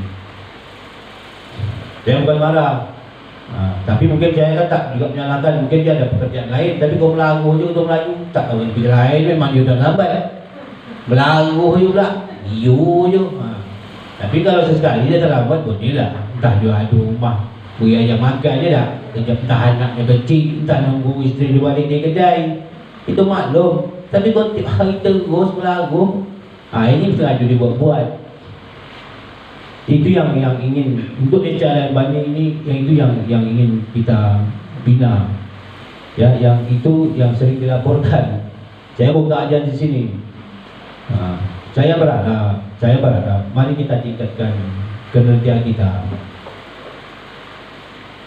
Saya bukan marah. Tapi mungkin saya kan tak juga menyalahkan, mungkin dia ada pekerjaan lain. Tapi kalau melagu je untuk melaju, tak tahu yang pilih lain, memang dia dah lambat. Melagu je pula, liu je. Tapi kalau sesekali dia terlambat, boleh lah. Entah dia ada rumah, beri ayam makan je dah. Kejap entah anaknya kecil, entah nunggu isteri dia balik dari kedai. Itu maklum. Tapi kalau tiap hari terus melagu, ini sengaja dia buat-buat. Itu yang ingin untuk desa dan banding ini, yang ingin kita bina. Ya, yang itu yang sering dilaporkan. Saya buka aja di sini. Saya berharap, mari kita tingkatkan kinerja kita.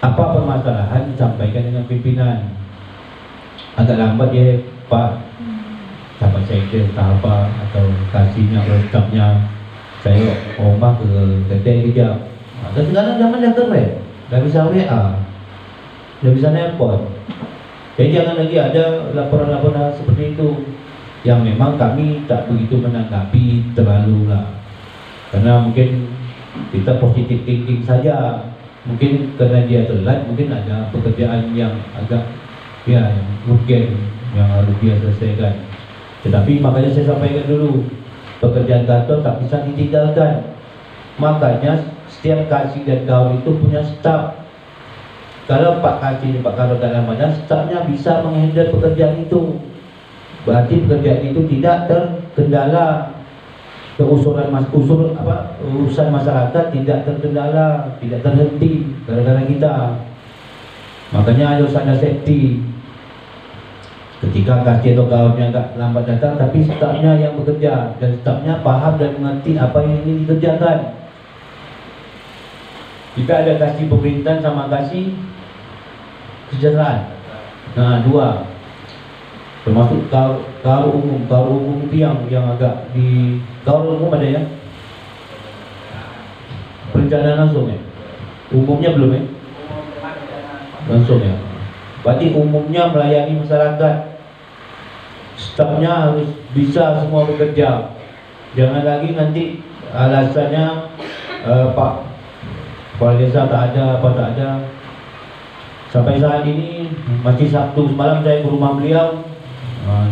Apa permasalahan disampaikan dengan pimpinan. Agak lambat ya Pak, sahabat sekdes apa atau kasihnya atau stafnya. Saya rumah ke kedai kejap. Dan sekarang zaman dah keren, dah bisa WA. sudah bisa nelpon. Jadi jangan lagi ada laporan-laporan seperti itu yang memang kami tak begitu menanggapi terlalu lah, karena mungkin kita positif thinking saja. Mungkin karena dia telat, mungkin ada pekerjaan yang agak ya yang urgen yang harus dia selesaikan. Tetapi makanya saya sampaikan dulu, pekerjaan kantor tak bisa ditinggalkan. Makanya setiap kasih dan kawan itu punya staf. Kalau Pak Kasih, Pak Karo dalam mana stafnya bisa menghandle pekerjaan itu, berarti pekerjaan itu tidak terkendala. Urusan masyarakat tidak terkendala, tidak terhenti gara-gara kita. Makanya harus ada safety. Ketika kasih atau kawannya agak lambat datang, tapi stafnya yang bekerja dan stafnya paham dan mengerti apa yang ingin dikerjakan. Kita ada kasih pemerintahan sama kasih kesejahteraan. Nah, dua. Termasuk karo umum itu yang agak di karo umum ada ya, perencanaan langsung ya, umumnya belum ya, langsung ya. Berarti umumnya melayani masyarakat, stafnya harus bisa semua bekerja. Jangan lagi nanti alasannya Pak Kepala Desa tak ada, apa tak ada. Sampai saat ini masih Sabtu semalam saya ke rumah beliau.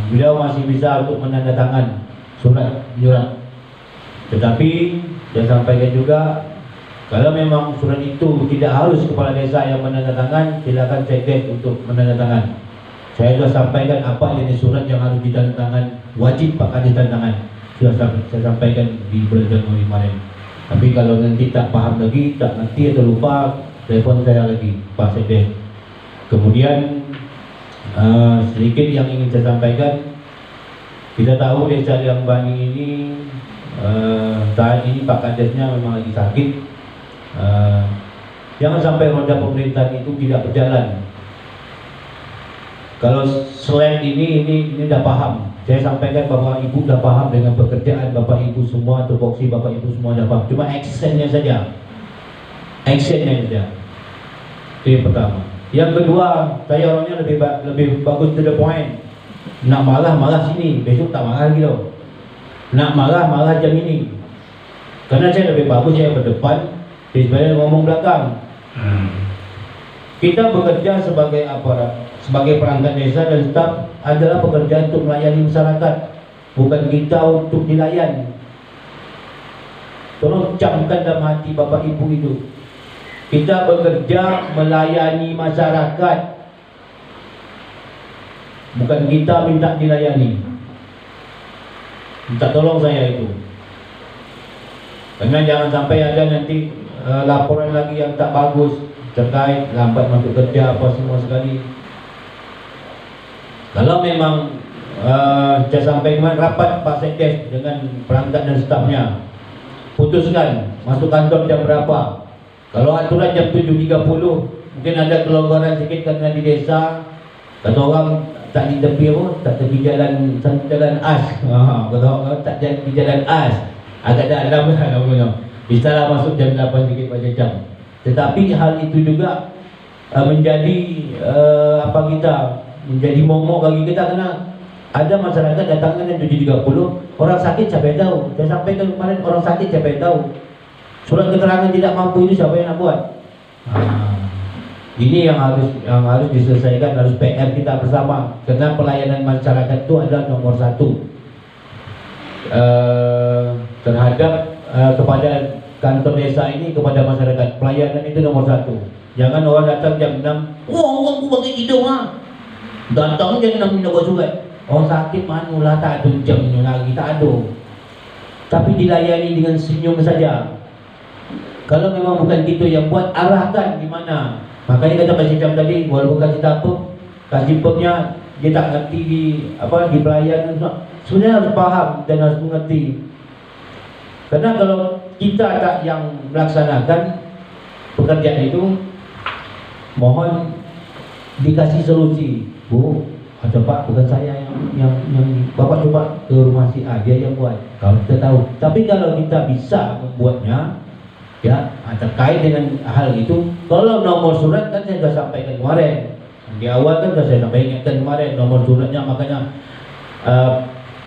Beliau masih bisa untuk menandatangan surat menyurat. Tetapi saya sampaikan juga, kalau memang surat itu tidak harus kepala desa yang menandatangan, silakan sekdes untuk menandatangan. Saya sudah sampaikan apa jenis surat yang harus ditandatangan, wajib Pak Kades tandatangan. Sudah saya sampaikan di bulan Januari kemarin. Tapi kalau nanti tak paham lagi, tak ngerti atau lupa, telepon saya lagi Pak Sekdes. Kemudian sedikit yang ingin saya sampaikan, kita tahu desa Liang Bani ini saat ini Pak Kadesnya memang lagi sakit. Jangan sampai roda pemerintahan itu tidak berjalan. Kalau selain ini sudah paham, saya sampaikan bahwa ibu sudah paham dengan pekerjaan bapak ibu semua, tupoksi bapak ibu semua sudah paham. Cuma actionnya saja, itu yang pertama. Yang kedua, saya orangnya lebih bagus to the point. Nak marah sini, besok tak marah lagi loh. Nak marah jam ini. Karena saya lebih bagus saya berdepan daripada ngomong belakang. Kita bekerja sebagai aparat, sebagai perangkat desa dan staf adalah pekerjaan untuk melayani masyarakat, bukan kita untuk dilayan. Tolong camkan dalam hati bapak ibu itu. Kita bekerja melayani masyarakat, bukan kita minta dilayani. Minta tolong saya itu. Karena jangan sampai ada nanti laporan lagi yang tak bagus terkait lambat masuk kerja apa semua sekali. Kalau memang saya sampaikan rapat Pak Sekdes dengan perangkat dan stafnya, putuskan masuk kantor jam berapa. Kalau aturan jam 7.30, mungkin ada kelonggaran sedikit karena di desa kata orang tak di tepi apa, tak tepi jalan as. Kata orang tak di jalan as, agak dalam lah namanya. Bisa lah masuk jam 8 sedikit macam jam. Tetapi hal itu juga menjadi menjadi momok bagi kita, karena ada masyarakat datangnya jam 7.30, orang sakit siapa yang tahu? Saya sampaikan kemarin, orang sakit siapa yang tahu? Surat keterangan tidak mampu itu siapa yang nak buat? Ini yang harus diselesaikan, harus PR kita bersama. Karena pelayanan masyarakat itu adalah nomor satu terhadap kepada kantor desa ini, kepada masyarakat. Pelayanan itu nomor satu. Jangan orang datang jam 6, aku pakai hidung datang jam 6 minta buat surat. Orang sakit manulah tak ada jamnya lagi, tak ada. Tapi dilayani dengan senyum saja. Kalau memang bukan gitu yang buat, arahkan di mana. Makanya kata kasih jam tadi, walaupun kasih tapuk, kasih pepnya dia tak ngerti di pelayanan, sebenarnya harus paham dan harus mengerti. Karena kalau kita tak yang melaksanakan pekerjaan itu, mohon dikasih solusi. Bu, ada Pak, bukan saya yang Bapak coba ke rumah si A, dia yang buat. Kalau kita tahu. Tapi kalau kita bisa membuatnya, Ya, terkait dengan hal itu, kalau nomor surat kan saya sudah sampaikan kemarin di awal, kan sudah saya sampaikan kemarin nomor suratnya, makanya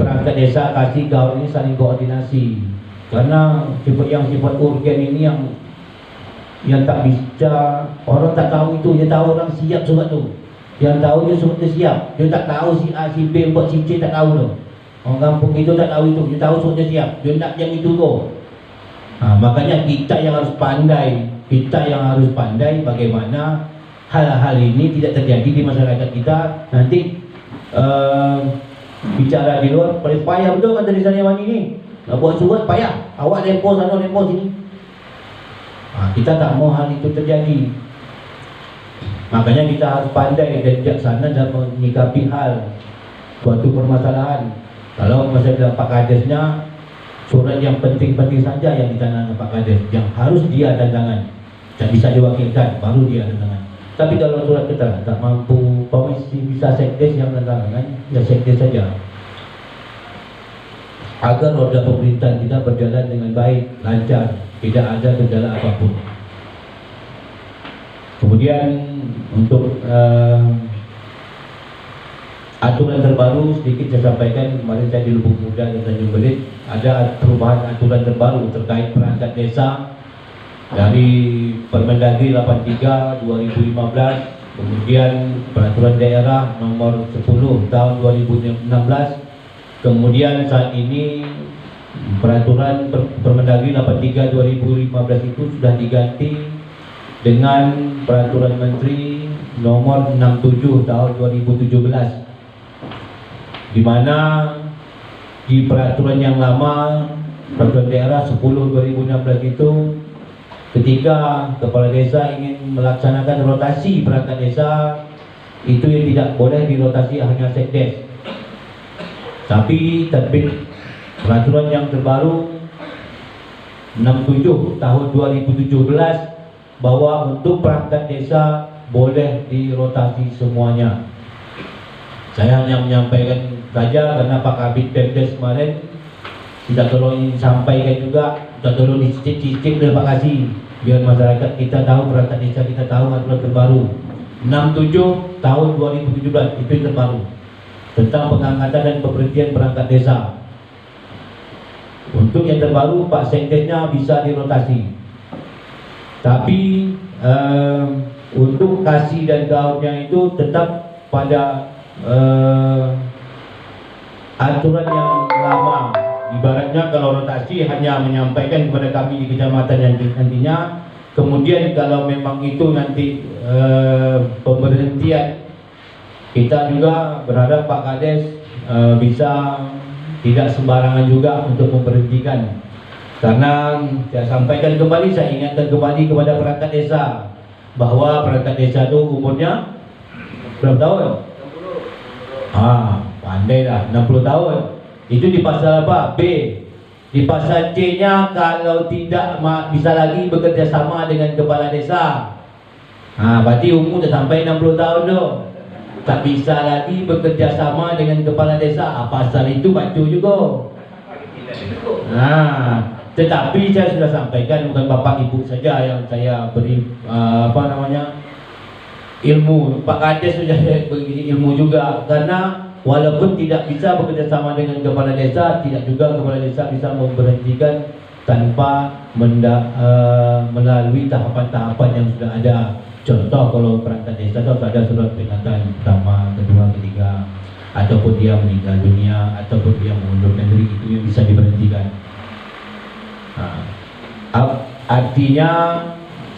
perangkat desa kasih gaul ini saling koordinasi, karena sifat urgen ini yang tak bisa, orang tak tahu itu, dia tahu orang siap surat tu, yang tahu dia surat tu siap, dia tak tahu si A, si B, si C, tak tahu tu. Orang kampung itu tak tahu itu, dia tahu surat dia siap, dia nak yang itu tu. Makanya kita yang harus pandai, bagaimana hal-hal ini tidak terjadi di masyarakat kita. Nanti bicara di luar, paling payah betul kan dari saya ini, nak buat surat payah, awak lempo sana lempo sini. Kita tak mau hal itu terjadi. Makanya kita harus pandai dan bijaksana dalam menyikapi hal suatu permasalahan. Kalau masalah Pak Kadesnya, surat yang penting-penting saja yang ditandakan Pak Kades, yang harus dia tanda tangan, tak bisa diwakilkan, baru dia tanda tangan. Tapi kalau surat kita tak mampu, bisa sekdes yang tanda tangan, ya sekdes saja. Agar roda pemerintahan kita berjalan dengan baik, lancar, tidak ada kendala apapun. Kemudian untuk aturan terbaru sedikit saya sampaikan. Kemarin saya di Lubuk Muda dan Tanjung Belit ada perubahan aturan terbaru terkait perangkat desa dari Permendagri 83 2015, kemudian peraturan daerah nomor 10 tahun 2016, kemudian saat ini peraturan Permendagri 83 2015 itu sudah diganti dengan peraturan Menteri nomor 67 tahun 2017, di mana di peraturan yang lama, peraturan daerah 10 2016 itu, ketika kepala desa ingin melaksanakan rotasi perangkat desa, itu yang tidak boleh dirotasi hanya sekdes. Tapi terbit peraturan yang terbaru 67 tahun 2017 bahwa untuk perangkat desa boleh dirotasi semuanya. Saya hanya menyampaikan saja karena Pak Kabid Pemdes kemarin tidak tolong sampaikan juga, tidak tolong dicicip terima kasih, biar masyarakat kita tahu, perangkat desa kita tahu aturan terbaru 67 tahun 2017 itu yang terbaru tentang pengangkatan dan pemberhentian perangkat desa. Untuk yang terbaru Pak Sekdesnya bisa dirotasi, tapi untuk kasih dan gaulnya itu tetap pada aturan yang lama. Ibaratnya kalau rotasi hanya menyampaikan kepada kami di kecamatan yang nantinya, kemudian kalau memang itu nanti pemberhentian, kita juga berharap Pak Kades bisa tidak sembarangan juga untuk memberhentikan. Karena saya sampaikan kembali, saya ingatkan kembali kepada perangkat desa bahwa perangkat desa itu umurnya berapa tahun? Pandai dah, 60 tahun. Itu di pasal apa? B. Di pasal C-nya, kalau tidak bisa lagi bekerja sama dengan kepala desa. Berarti umur dah sampai 60 tahun tu. Tak bisa lagi bekerja sama dengan kepala desa. Pasal itu baca juga. Tetapi saya sudah sampaikan, bukan bapak ibu saja yang saya beri ilmu. Pak Kades sudah beri ilmu juga, karena walaupun tidak bisa bekerja sama dengan kepala desa, tidak juga kepala desa bisa memberhentikan tanpa melalui tahapan-tahapan yang sudah ada. Contoh, kalau perangkat desa itu ada surat peringatan pertama, kedua, ketiga, ataupun dia meninggal dunia, ataupun dia mengundurkan diri, itu yang bisa diberhentikan. Artinya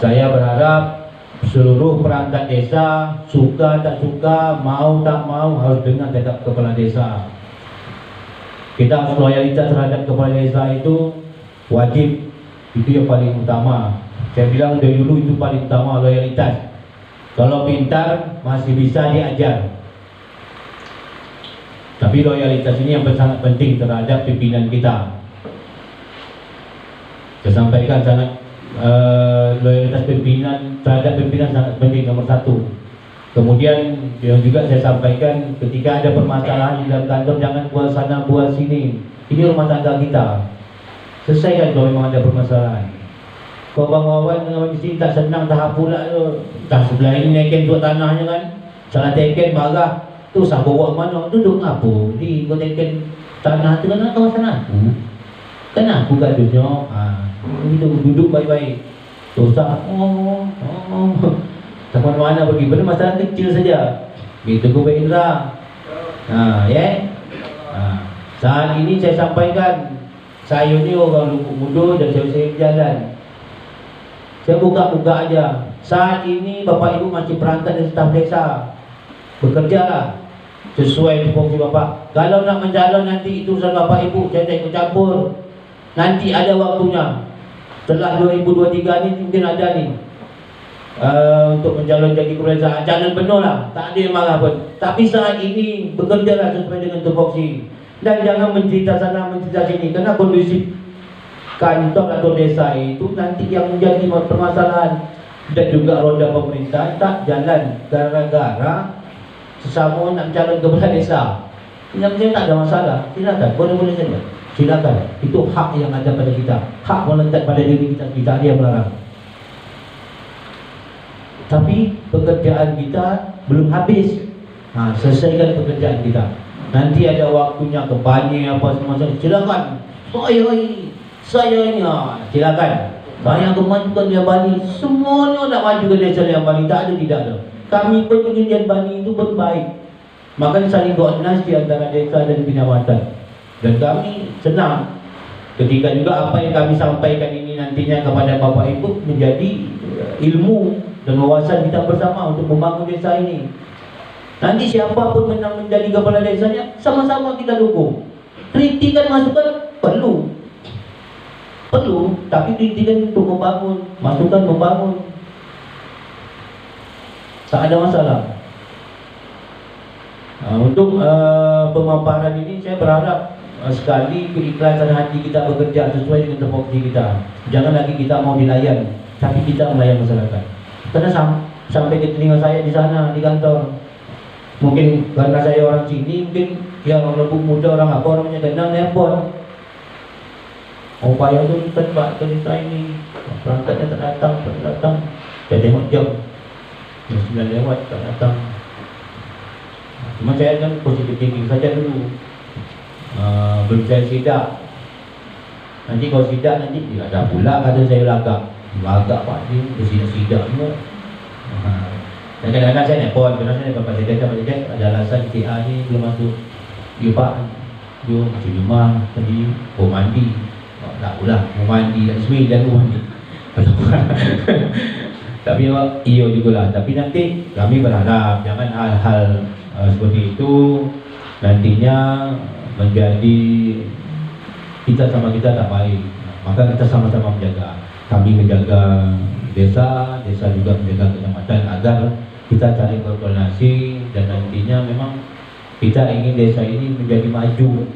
saya berharap seluruh perangkat desa, suka tak suka, mau tak mau, harus dengar tetap kepala desa. Kita harus loyalitas terhadap kepala desa, itu wajib, itu yang paling utama. Saya bilang dari dulu itu paling utama, loyalitas. Kalau pintar masih bisa diajar, tapi loyalitas ini yang sangat penting terhadap pimpinan kita. Saya sampaikan sangat loyalitas pimpinan terhadap pimpinan sangat penting, nomor satu. Kemudian yang juga saya sampaikan, ketika ada permasalahan di dalam kantor, jangan buat sana buat sini. Ini rumah tangga kita, selesaikan kalau memang ada permasalahan. kawan-kawan dengan mesti tak senang tahap pula tu. Tak sebelah ini naikin tu tanahnya kan. Salah teken marah. Tu sah bawa mana? Duduk apa? Di kau teken tanah tu kan kawasan aku. Kan aku kat dunia. Duduk baik-baik. Dosa. Tak mana-mana pergi. Benda masalah kecil saja. Begitu Gubernur Indra. Saat ini saya sampaikan, saya ni orang Lubuk Muda dan saya berjalan. Saya buka-buka aja. Saat ini Bapak Ibu masih perangkat dan staf desa. Bekerjalah sesuai tupoksi Bapak. Kalau nak mencalon nanti itu urusan Bapak Ibu, saya tak ikut campur. Nanti ada waktunya. Setelah 2023 ni mungkin ada ni. Untuk mencalon jadi kepala desa, calon penuh lah, tak ada yang marah pun. Tapi saat ini bekerjalah sesuai dengan tupoksi. Dan jangan mencerita sana, mencerita sini. Kerana kondisi kantor atau desa itu nanti yang menjadi permasalahan. Dan juga roda pemerintah tak jalan gara-gara sesama nak mencalon kepala desa. Yang saya tak ada masalah, silakan, boleh-boleh saja. Silakan, itu hak yang ada pada kita. Hak melekat pada diri kita, tidak ada yang melarang. Tapi pekerjaan kita belum habis. Selesaikan pekerjaan kita. Nanti ada waktunya ke Bani apa semacam. Silakan. Saya ni silakan. Saya kemajukan dia Bani. Semuanya nak maju ke desa yang Bani. Tak ada, tidak ada. Kami pengujian Bani itu berbaik. Makanya saling koordinasi antara desa dan kecamatan. Dan kami senang ketika juga apa yang kami sampaikan ini nantinya kepada Bapak Ibu menjadi ilmu dan wawasan kita bersama untuk membangun desa ini. Nanti siapapun menang menjadi kepala desanya, sama-sama kita dukung. Kritikan, masukan perlu, tapi kritikan untuk membangun, masukan membangun. Tak ada masalah. Untuk pemaparan ini saya berharap sekali keikhlasan hati kita bekerja sesuai dengan tupoksi kita. Jangan lagi kita mau dilayan, tapi kita melayan masyarakat. Karena sampai ke telinga saya di sana di kantor. Mungkin karena saya orang sini, mungkin ya orang Lubuk Muda, orang apa orangnya kenal nelpon. Upaya tu tebak cerita ini, perangkatnya tak datang. Saya tengok jam 9 lewat tak datang. Cuma saya kan positif thinking saja dulu. Belum saya sidak. Nanti kalau sidak nanti dia ada pula kata saya lagak Pak ni bersidak semua. Dan kadang-kadang saya nelpon, kerana saya dapat Presiden ada alasan TA ni belum masuk. Ya Pak, dia masih rumah tadi mau mandi. Tak pula mau mandi tak semai dan mau mandi. Tapi iyo jugalah. Tapi nanti kami berharap jangan hal-hal seperti itu nantinya menjadi kita sama kita tak baik. Maka kita sama-sama menjaga. Kami menjaga desa, desa juga menjaga kecamatan agar kita cari koordinasi dan nantinya memang kita ingin desa ini menjadi maju,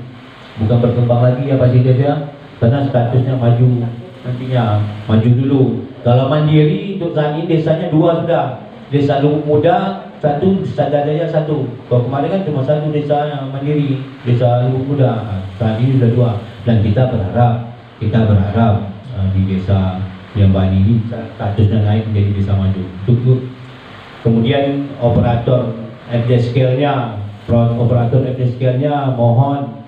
bukan berkembang lagi ya Pak Sides ya, karena statusnya maju nantinya, maju dulu. Kalau mandiri untuk saat ini desanya 2 sudah, desa Lubuk Muda 1, desa Dadaya 1. Kalau kemarin kan cuma 1 desa mandiri, desa Lubuk Muda. Saat ini sudah 2 dan kita berharap di desa yang Bani ini statusnya naik menjadi desa maju. Kemudian operator FD scale-nya, mohon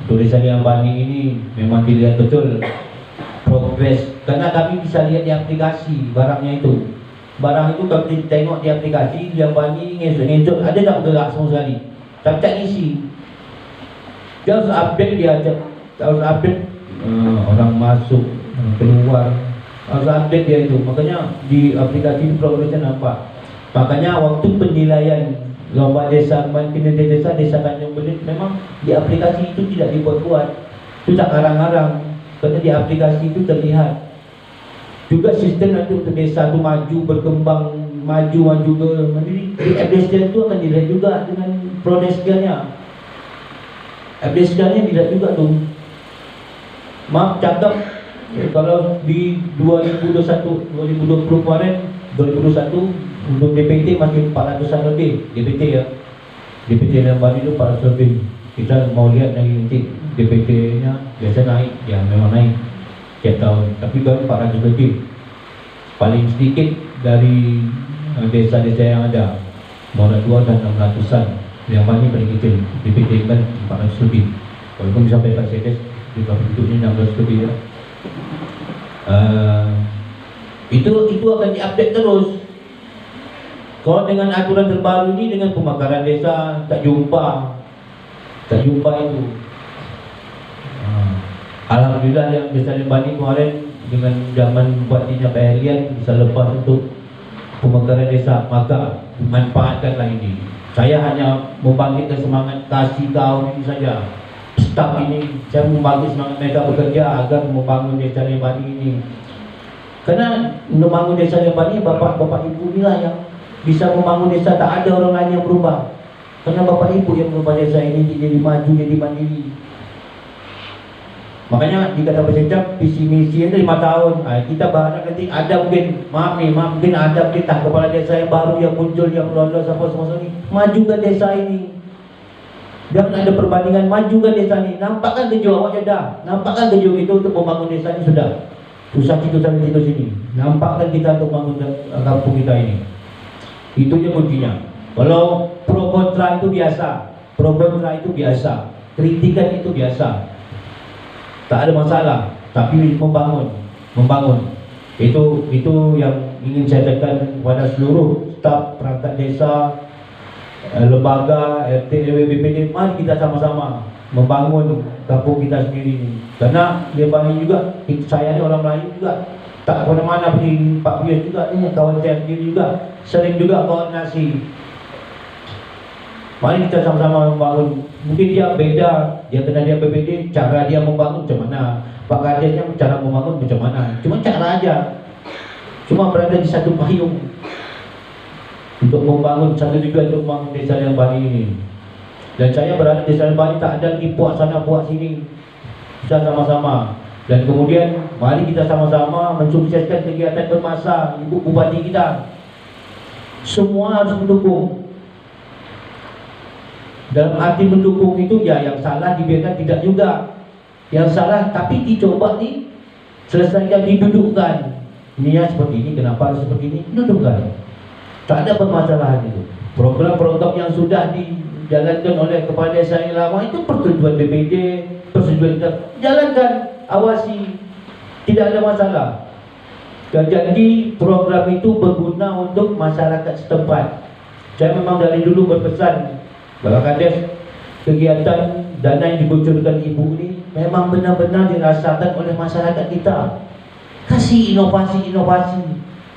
untuk desa yang Bani ini memang dilihat betul progres, karena kami bisa lihat di aplikasi barangnya itu. Barang itu kami tengok di aplikasi yang Bani ngesut ada tak bergerak semua sekali, tapi tak isi. Dia harus update, harus update orang masuk, keluar, harus update dia itu. Makanya di aplikasi itu progresnya nampak. Makanya waktu penilaian lomba desa kinerja desa Tanjung Belit memang di aplikasi itu tidak dibuat-buat, itu tak karang-karang, karena di aplikasi itu terlihat. Juga sistem nanti untuk desa itu maju, berkembang, maju ke mandiri. Di FDSDN itu akan dilihat juga dengan prodeskelnya. FDSDN-nya dilihat juga tuh. Maaf cakap, kalau di 2020 kemarin, 2021 untuk DPT masih 400-an lebih DPT ya. DPT yang Bani itu 400 lebih. Kita mau lihat nanti DPT-nya biasa naik, ya memang naik tiap tahun. Tapi baru 400 lebih. paling sedikit dari desa-desa yang ada Muara 2 dan 600-an, yang paling kecil DPD kan 400 lebih, walaupun disampaikan Sedes juga bentuknya 16 lebih ya. Itu akan diupdate terus. Kalau dengan aturan terbaru ini, dengan pemekaran desa, tak jumpa itu. Alhamdulillah yang Desa Lembani kemarin dengan zaman Bupatinya Pak Herian bisa lepas untuk pemekaran desa, maka manfaatkanlah ini. Saya hanya membangkitkan semangat kasih kawan ini saja. Staf ini, saya membangkit semangat mereka bekerja agar membangun Desa Lembani ini. Karena membangun Desa Lembani, bapak-bapak ibu inilah yang bisa membangun desa, tak ada orang lain yang berubah. Karena bapak ibu yang merubah desa ini jadi maju, jadi mandiri. Makanya dikata Pak Sekda, visi misi itu 5 tahun. Kita berharap nanti ada mungkin ada kita kepala desa yang baru yang muncul, yang lolos apa semua ini, majukan desa ini. Jangan ada perbandingan, majukan desa ini. Nampakkan tujuan awaknya dah, nampakkan tujuan itu untuk membangun desa ini sudah. Susah situ sampai situ sini. Nampakkan kita untuk membangun kampung kita ini. Itu aja kuncinya. Kalau pro kontra itu biasa, kritikan itu biasa, tak ada masalah. Tapi membangun itu yang ingin saya tekan kepada seluruh staf perangkat desa, lembaga, RT, RW, BPD. Mari kita sama-sama membangun kampung kita sendiri ini. Karena Lembani juga, saya ni orang Melayu juga, tak mana-mana pergi Pak Bias juga, ini kawan saya sendiri juga, sering juga koordinasi. Mari kita sama-sama membangun. Mungkin dia beda, karena dia BPD, cara dia membangun macam mana, Pak Kadesnya cara membangun macam mana. Cuma cara aja, cuma berada di satu payung untuk membangun satu juga untuk membangun Desa Lembani ini. Dan saya berada di Desa Lembani, tak ada lagi puak sana puak sini, kita sama-sama. Dan kemudian mari kita sama-sama mensukseskan kegiatan bermasa Ibu Bupati kita. Semua harus mendukung. Dalam arti mendukung itu ya, yang salah dibiarkan tidak juga, yang salah tapi dicoba selesaikan, didudukkan. Niat seperti ini, kenapa harus seperti ini, dudukkan. Tak ada permasalahan itu. Program-program yang sudah dijalankan oleh kepala desa yang lama itu persetujuan BPD, persetujuan kita jalankan, awasi, tidak ada masalah. Jadi program itu berguna untuk masyarakat setempat. Saya memang dari dulu berpesan, Bapak Kades, kegiatan dana yang dikucurkan ibu ini memang benar-benar dirasakan oleh masyarakat kita. Kasih inovasi-inovasi,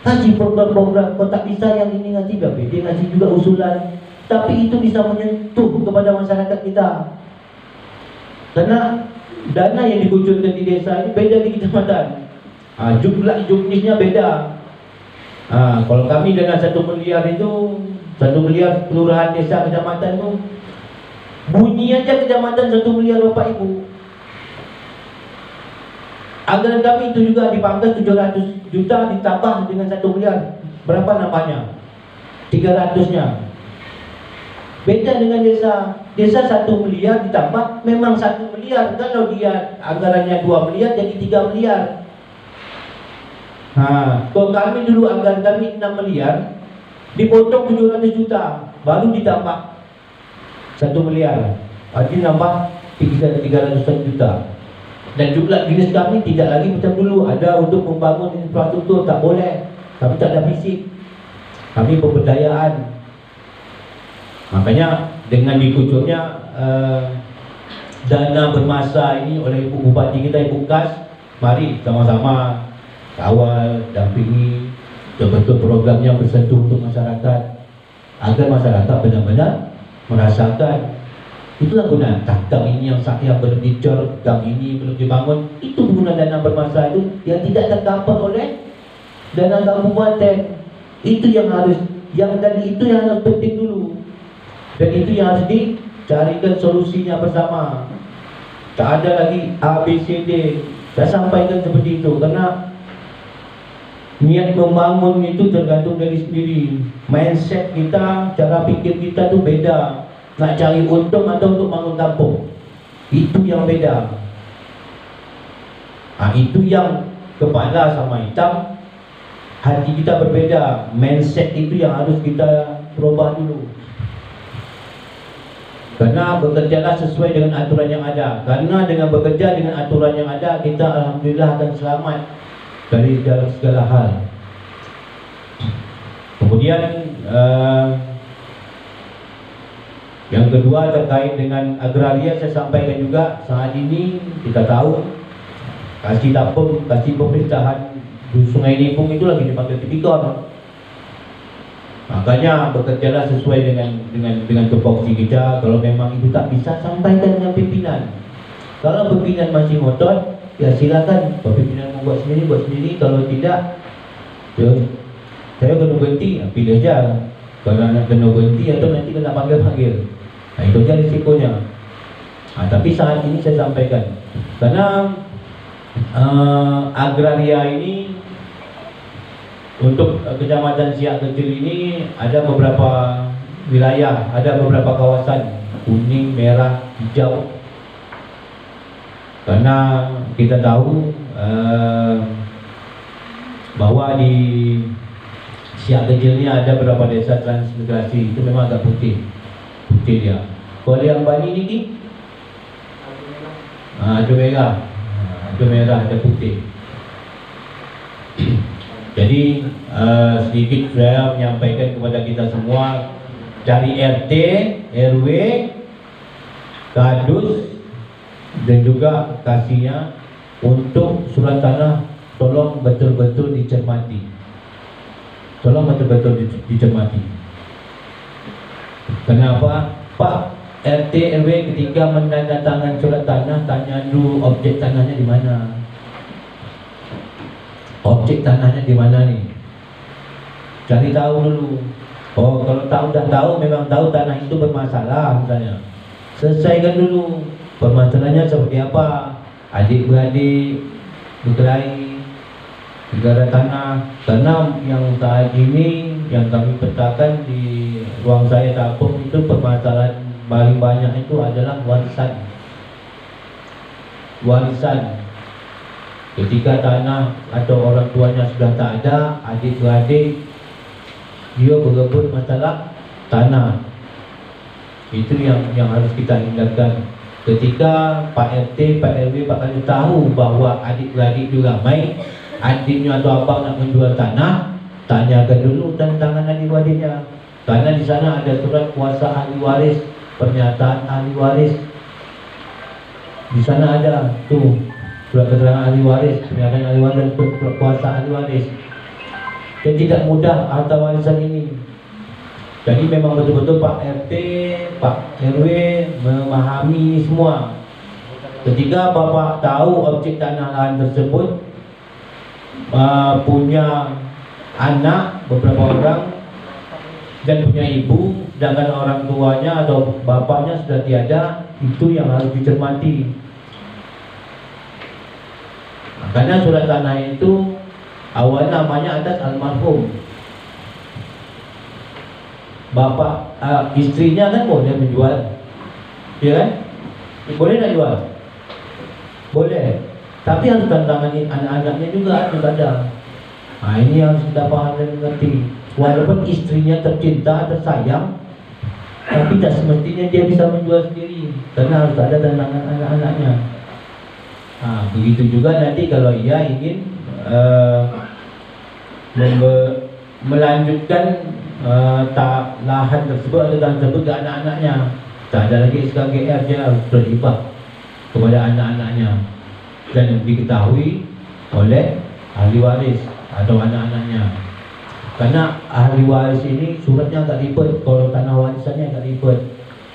kasih program-program. Kok tak bisa yang ini ngasih, BPD ngasih juga usulan, tapi itu bisa menyentuh kepada masyarakat kita. Karena dana yang dikucurkan di desa ini beda di kecamatan. Jumlahnya beda. Kalau kami dana 1 miliar itu, 1 miliar kelurahan desa kecamatan itu, bunyi aja kecamatan 1 miliar Bapak Ibu. Anggaran kami itu juga dipangkas 700 juta ditambah dengan 1 miliar. Berapa nambahnya? 300-nya. Beda dengan desa. Desa 1 miliar ditambah memang 1 miliar. Kalau dia anggarannya 2 miliar jadi 3 miliar. Kalau kami dulu anggaran kami 6 miliar, dipotong 700 juta, baru ditambah 1 miliar. Artinya nambah 300 juta. Dan jumlah dinas kami tidak lagi macam dulu, ada untuk membangun infrastruktur, tak boleh, tapi tak ada fisik. Kami pemberdayaan. Makanya dengan dikucurnya dana bermasa ini oleh Ibu Bupati kita, Ibu Kas, mari sama-sama kawal, dampingi betul-betul program yang bersentuh untuk masyarakat, agar masyarakat benar-benar merasakan. Itulah guna gang ini yang belum dicor, gang ini belum dibangun. Itu guna dana bermasa itu yang tidak tercover oleh dana kabupaten. Itu yang harus, dan itu yang harus penting dulu. Dan itu yang harus dicarikan solusinya bersama. Tak ada lagi A, B, C, D. Saya sampaikan seperti itu karena niat membangun itu tergantung dari sendiri. Mindset kita, cara pikir kita tuh beda. Nak cari untung atau untuk bangun kampung, itu yang beda. Itu yang kepala sama hitam hati kita berbeda, mindset itu yang harus kita rubah dulu. Karena bekerjalah sesuai dengan aturan yang ada. Karena dengan bekerja dengan aturan yang ada, kita alhamdulillah akan selamat dari segala hal. Kemudian yang kedua terkait dengan agraria, saya sampaikan juga saat ini kita tahu kasih pemerintahan di Sungai Nipung itu lagi dipanggil tipikor. Makanya bekerjalah sesuai dengan tupoksi kita. Kalau memang itu tak bisa, sampaikan dengan pimpinan. Kalau pimpinan masih ngotot, ya silakan. Kalau pimpinan mau buat sendiri. Kalau tidak, ya, saya kena berhenti, pilih aja. Kalau nak kena berhenti atau nanti kena panggil. Nah, itu aja risikonya. Nah, tapi saat ini saya sampaikan, karena agraria ini untuk Kecamatan Siak Kecil ini ada beberapa wilayah, ada beberapa kawasan kuning, merah, hijau. Karena kita tahu bahwa di Siak Kecil ini ada beberapa desa transmigrasi, itu memang agak putih dia. Kalau yang Bani ini ada merah, ada putih. Jadi sedikit saya menyampaikan kepada kita semua dari RT, RW, Kadus dan juga kasihnya untuk surat tanah, tolong betul-betul dicermati. Kenapa? Pak RT RW ketika menandatangani surat tanah, tanya dulu objek tanahnya di mana. Objek tanahnya di mana nih? Cari tahu dulu. Oh, kalau dah tahu, memang tahu tanah itu bermasalah misalnya. Selesaikan dulu permasalahannya seperti apa. Adik-beradik berkelahi negara tanah. Karena yang saat ini yang kami petakan di ruang saya Tapung itu permasalahan paling banyak itu adalah warisan. Ketika tanah atau orang tuanya sudah tak ada, adik-beradik dia berebut masalah tanah. Itu yang harus kita hindarkan. Ketika Pak RT, Pak RW, Pak Kadus tahu bahwa adik-beradik juga ramai, adiknya atau abang nak menjual tanah, tanyakan dulu tantangan adik-beradiknya. Karena di sana ada surat kuasa ahli waris, pernyataan ahli waris. Di sana ada tuh surat keterangan ahli waris, pernyataan ahli waris dan surat kuasa ahli waris. Dan tidak mudah harta warisan ini. Jadi memang betul-betul Pak RT, Pak RW memahami semua. Ketika Bapak tahu objek tanah lahan tersebut punya anak beberapa orang dan punya ibu, sedangkan orang tuanya atau bapaknya sudah tiada, itu yang harus dicermati. Karena surat tanah itu awalnya namanya atas almarhum. Bapak istrinya kan boleh menjual, ya kan? Boleh tak jual? Boleh. Tapi harus tantangani anak-anaknya juga harus ada. Nah, ini harus kita paham dan mengerti. Walaupun istrinya tercinta, tersayang, tapi tak semestinya dia bisa menjual sendiri, karena harus ada tantangan anak-anaknya. Nah, begitu juga nanti kalau ia ingin melanjutkan lahan tersebut atau tanah tersebut ke anak-anaknya, tak ada lagi SKGR, dia harus berhibah kepada anak-anaknya dan diketahui oleh ahli waris atau anak-anaknya. Karena ahli waris ini suratnya agak ribet, kalau tanah warisannya agak ribet.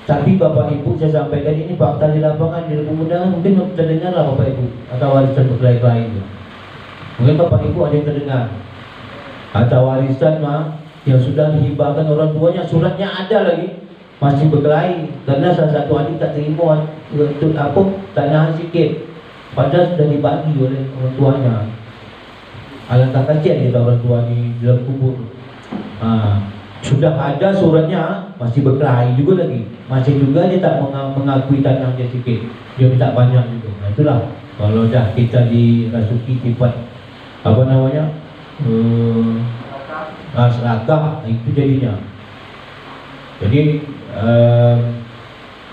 Tapi Bapak Ibu saya sampaikan ini fakta di lapangan, di pemuda mungkin terdengar lah Bapak Ibu atau warisan berkelahi itu. Mungkin Bapak Ibu ada yang terdengar. Atau warisan yang sudah dihibahkan orang tuanya, suratnya ada lagi, masih berkelahi karena salah satu adik tak terima untuk tanah sikit, padahal sudah dibagi oleh orang tuanya. Alangkah kasihan kita orang tua di dalam kubur. Sudah ada suratnya, masih berkelahi juga lagi, masih juga dia tak mengakui tanahnya sikit, dia minta banyak juga. Nah, itulah kalau dah kita dirasuki sifat serakah itu jadinya. Jadi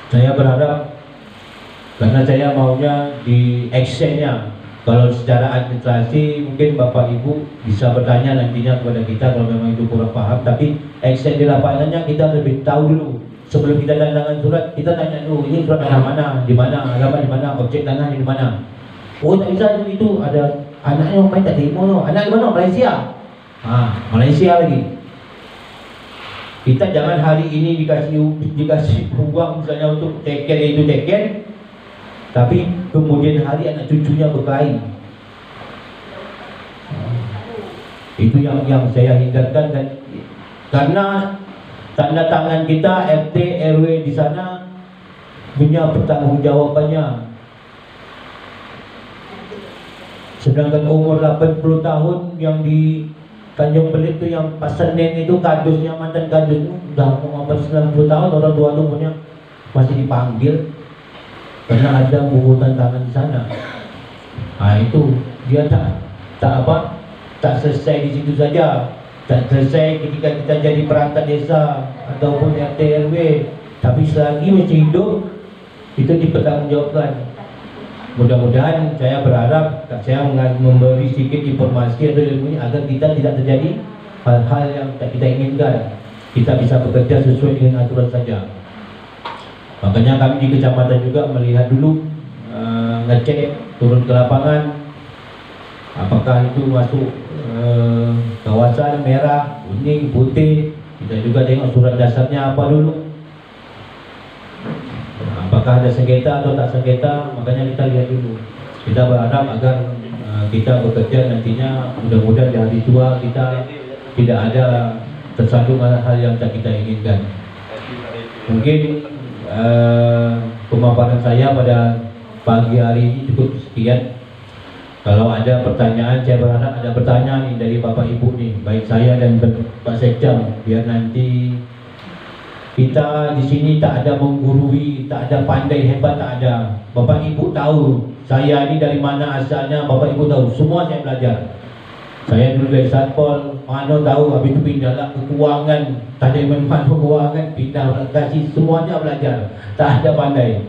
saya berharap, karena saya maunya di actionnya. Kalau secara administrasi mungkin Bapak Ibu bisa bertanya nantinya kepada kita kalau memang itu kurang paham. Tapi action di lapangannya kita lebih tahu dulu. Sebelum kita tanda tangan surat, kita tanya dulu ini surat tanah mana, di mana, alamat di mana, objek tanah di mana. Oh tak bisa itu ada anaknya main tak demo tu. Anak di mana? Malaysia. Malaysia lagi. Kita jangan hari ini dikasih uang misalnya untuk teken itu teken, tapi kemudian hari anak cucunya berkelahi. Itu yang saya hindarkan, dan karena tanda tangan kita RT RW di sana punya pertanggungjawabannya. Sedangkan umur 80 tahun yang di Tanjung Belit itu yang Pak Senen itu kadusnya, mantan kadus itu udah mau 90 tahun, orang tua umurnya masih dipanggil karena ada pungutan tangan di sana. Itu dia tak selesai di situ saja, tak selesai ketika kita jadi perangkat desa ataupun RT RW, tapi selagi masih hidup itu dipertanggungjawabkan. Mudah-mudahan saya berharap saya memberi sedikit informasi atau ilmu agar kita tidak terjadi hal-hal yang tak kita inginkan. Kita bisa bekerja sesuai dengan aturan saja. Makanya kami di kecamatan juga melihat dulu, ngecek, turun ke lapangan, apakah itu masuk kawasan merah, kuning, putih. Kita juga tengok surat dasarnya apa dulu. Apakah ada sengketa atau tak sengketa, makanya kita lihat dulu. Kita berharap agar kita bekerja nantinya, mudah-mudahan di hari tua kita tidak ada tersandung hal yang tak kita inginkan. Mungkin pemaparan saya pada pagi hari ini cukup sekian. Kalau ada pertanyaan, saya berharap ada pertanyaan nih dari Bapak Ibu nih, baik saya dan Pak Sekjam, biar nanti kita di sini tak ada menggurui, tak ada pandai hebat, tak ada. Bapak Ibu tahu saya ini dari mana asalnya, Bapak Ibu tahu. Semua saya belajar. Saya dulu dari Satpol, mana tahu, habis itu pindahlah ke keuangan, tadi memang keuangan, pindah kasih, semuanya belajar. Tak ada pandai.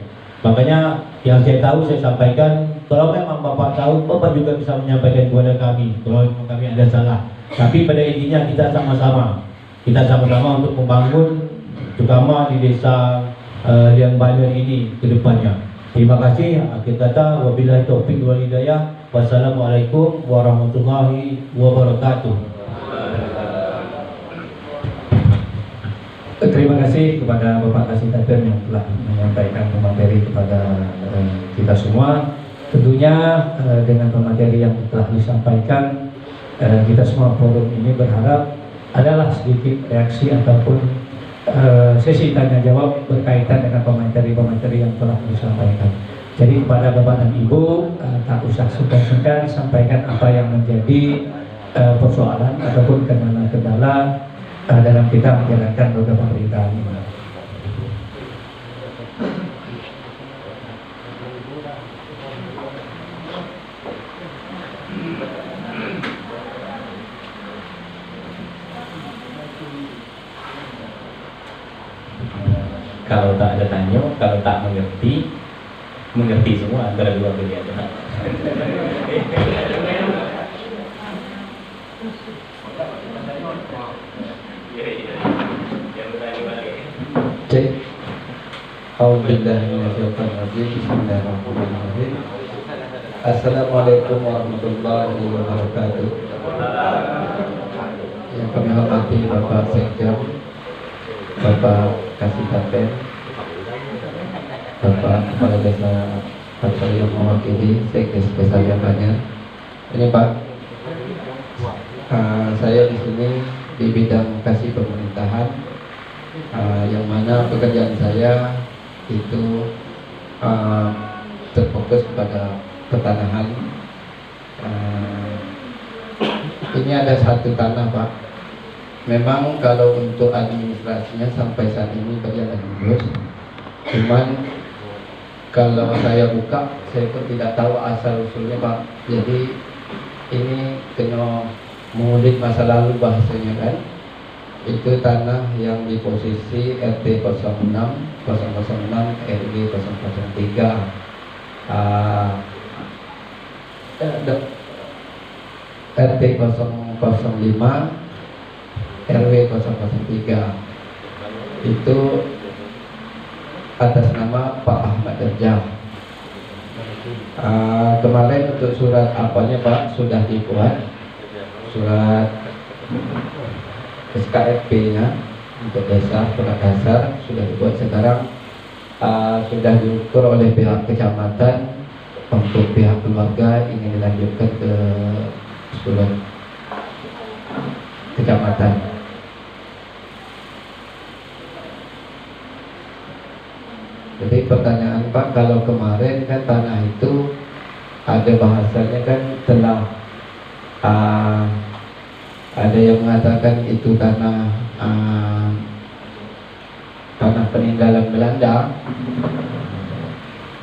Makanya yang saya tahu saya sampaikan. Kalau memang Bapak tahu, Bapak juga bisa menyampaikan kepada kami kalau memang kami ada salah. Tapi pada intinya kita sama-sama untuk membangun, terutama di desa Liang Banyan ini ke depannya. Terima kasih. Akhir kata, wabillahi taufiq wal hidayah. Wassalamualaikum warahmatullahi wabarakatuh. Terima kasih kepada Bapak Kasih Taden yang telah menyampaikan pemateri kepada kita semua. Tentunya dengan pemateri yang telah disampaikan, kita semua forum ini berharap adalah sedikit reaksi ataupun sesi tanya jawab berkaitan dengan pemateri-pemateri yang telah disampaikan. Jadi kepada Bapak dan Ibu, tak usah sungkan-sungkan sampaikan apa yang menjadi persoalan ataupun kendala-kendala dalam kita menjalankan roda pemerintahan ini. Kalau tak ada tanya, kalau tak mengerti semua antara dua pilihan. Cek. Bismillahirrahmanirrahim. Assalamualaikum warahmatullahi wabarakatuh. Yang kami hormati Bapak Sekjam, Bapak Kasih Taden, Bapak Kepala Desa Bapak yang mewakili Sekdes Desa Liang Banyan. Ini Pak, saya di sini di bidang kasih pemerintahan, yang mana pekerjaan saya itu terfokus kepada pertanahan. Ini ada satu tanah Pak. Memang kalau untuk administrasinya sampai saat ini berjalan mulus. Cuman kalau saya buka, saya pun tidak tahu asal usulnya Pak. Jadi ini kena mengulik masa lalu bahasanya kan. Itu tanah yang di posisi RT 06 006 RW 003 RT 005 RW 003 itu atas nama Pak Ahmad Darjah. Kemarin untuk surat apanya Pak sudah dibuat, surat SKFP-nya untuk desa perangkat dasar sudah dibuat. Sekarang sudah diukur oleh pihak kecamatan untuk pihak keluarga ingin dilanjutkan ke surat kecamatan. Jadi pertanyaan Pak, kalau kemarin kan tanah itu ada bahasanya kan telah ada yang mengatakan itu tanah peninggalan Belanda.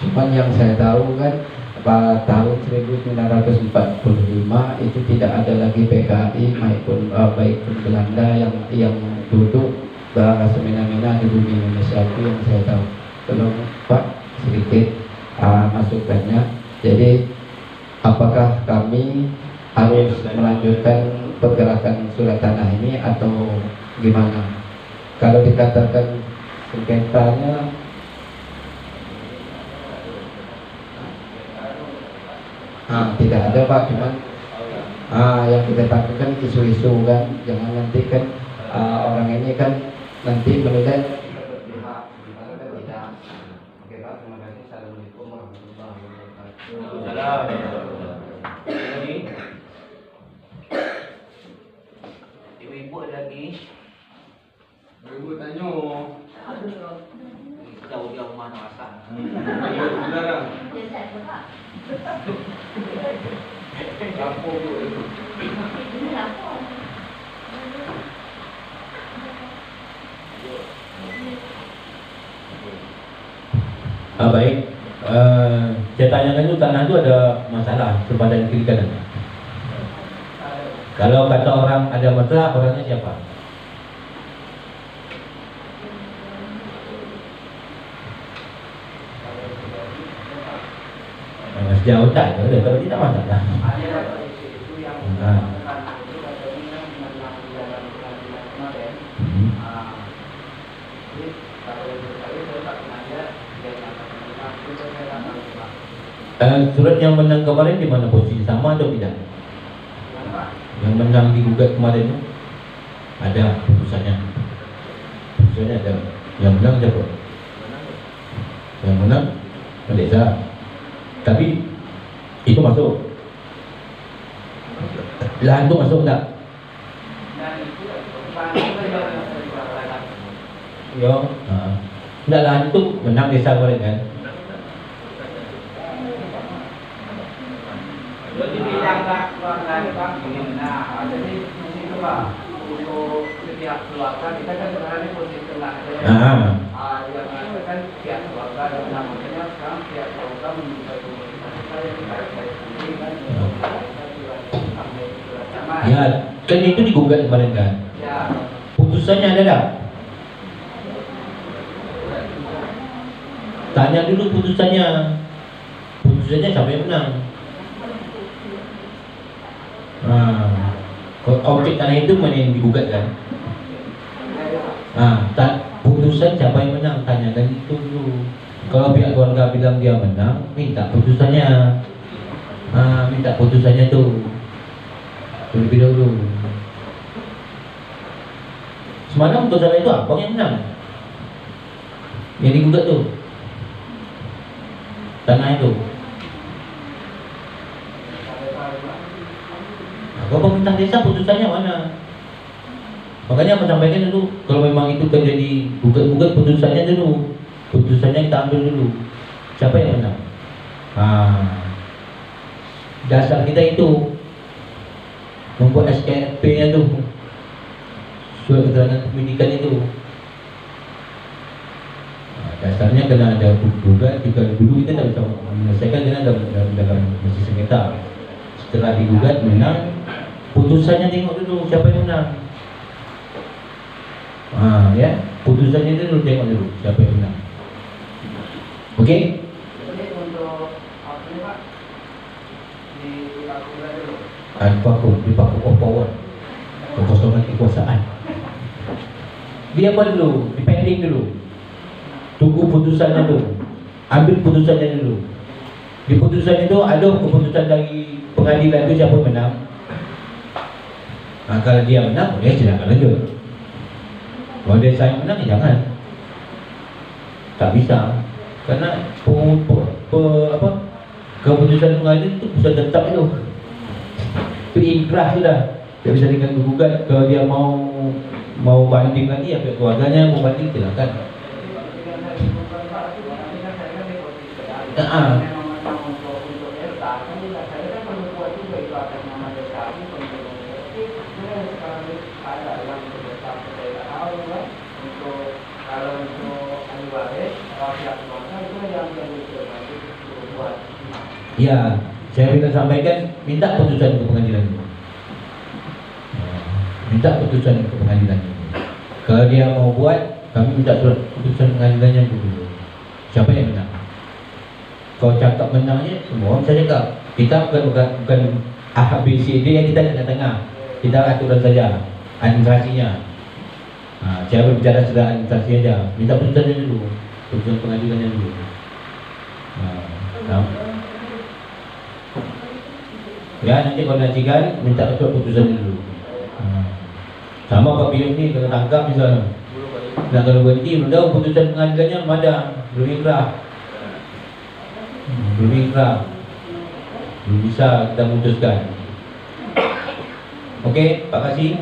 Cuman yang saya tahu kan pada tahun 1945 itu tidak ada lagi PKI baikpun Belanda yang duduk semena-mena di bumi Indonesia, itu yang saya tahu. Tolong Pak sedikit masukannya. Jadi apakah kami harus melanjutkan pergerakan surat tanah ini atau gimana? Kalau dikatakan sengketanya tidak ada Pak, cuman yang kita takutkan isu-isu kan, jangan nanti kan orang ini kan nanti menilai. Ibu ada lagi? Ibu tanya. Tahu dia mana asal? Saudara. Lapor tu. Baik. Saya tanyakan itu tanah itu ada masalah sepadan kiri kanan. Kalau kata orang ada masalah, orangnya siapa? Sejauh tak ada, kalau tidak masalah. Surat yang menang kemarin di mana posisi, sama atau tidak? Yang menang digugat kemarin itu ada putusannya. Putusannya ada. Yang menang siapa? Yang menang desa. Tapi itu masuk. Lahan itu masuk enggak? Yo, enggak, lahan itu menang desa kemarin kan? Jadi bidang keluarga Pak ingin, jadi itu Pak untuk setiap keluarga kita kan sebenarnya posisi tengah. Yang ada kan pihak keluarga dan namanya sekarang pihak keluarga meminta komunikasi saya sendiri kan. Ya, kan itu digugat kemarin kan? Ya. Putusannya ada tak? Tanya dulu putusannya. Putusannya siapa yang menang? Objek tanah itu mana yang digugat kan? Putusan siapa yang menang? Tanyakan itu dulu. Kalau pihak keluarga bilang dia menang, minta putusannya. Minta putusannya tuh terlebih dahulu. Semalam putusan itu abang yang menang. Yang digugat tuh tanah itu. Kalau pemerintah desa putusannya mana? Makanya aku sampaikan dulu, kalau memang itu terjadi gugat-gugat, putusannya dulu. Putusannya kita ambil dulu. Siapa yang menang? Dasar kita itu membuat SKP-nya tuh, surat keterangan pendidikan itu. Dasarnya kena ada gugat, jika dulu kita tidak bisa menyelesaikan karena dalam masih sengketa. Setelah digugat menang, putusannya tengok dulu siapa yang menang. Ya, putusannya dulu tengok dulu siapa yang menang. Oke? Dipaku of power, kekosongan kekuasaan. Dia apa dulu? Dipending dulu. Tunggu putusannya dulu. Ambil putusannya dulu. Di putusan itu ada keputusan dari pengadilan itu siapa menang. Nah, kalau dia menang, ya silakan lanjut. Kalau dia saya menang, ya jangan. Tak bisa. Karena keputusan pengadilan itu bisa tetap itu. Itu inkrah sudah. Dia bisa diganggu gugat. Kalau dia mau banding lagi, ya pihak keluarganya mau banding silakan. Ya, saya minta sampaikan, minta putusan ke pengadilan. Minta putusan ke pengadilan. Kalau dia mau buat, kami minta surat putusan pengadilannya dulu. Siapa yang menang? Kalau cakap menangnya, semua orang bisa cakap. Kita bukan A, B, C, D yang kita tengah-tengah. Kita aturan saja, administrasinya. Saya berbicara sudah administrasi aja. Minta putusannya dulu, putusan pengadilannya dulu. Ya, nanti kalau najikan minta putusan dulu. Sama Pak Bion ni kalau tangkap misalnya, nak kalau berhenti belum tahu putusan pengadilannya ada, belum inkrah, belum bisa kita putuskan. Okey, Pak Kasih.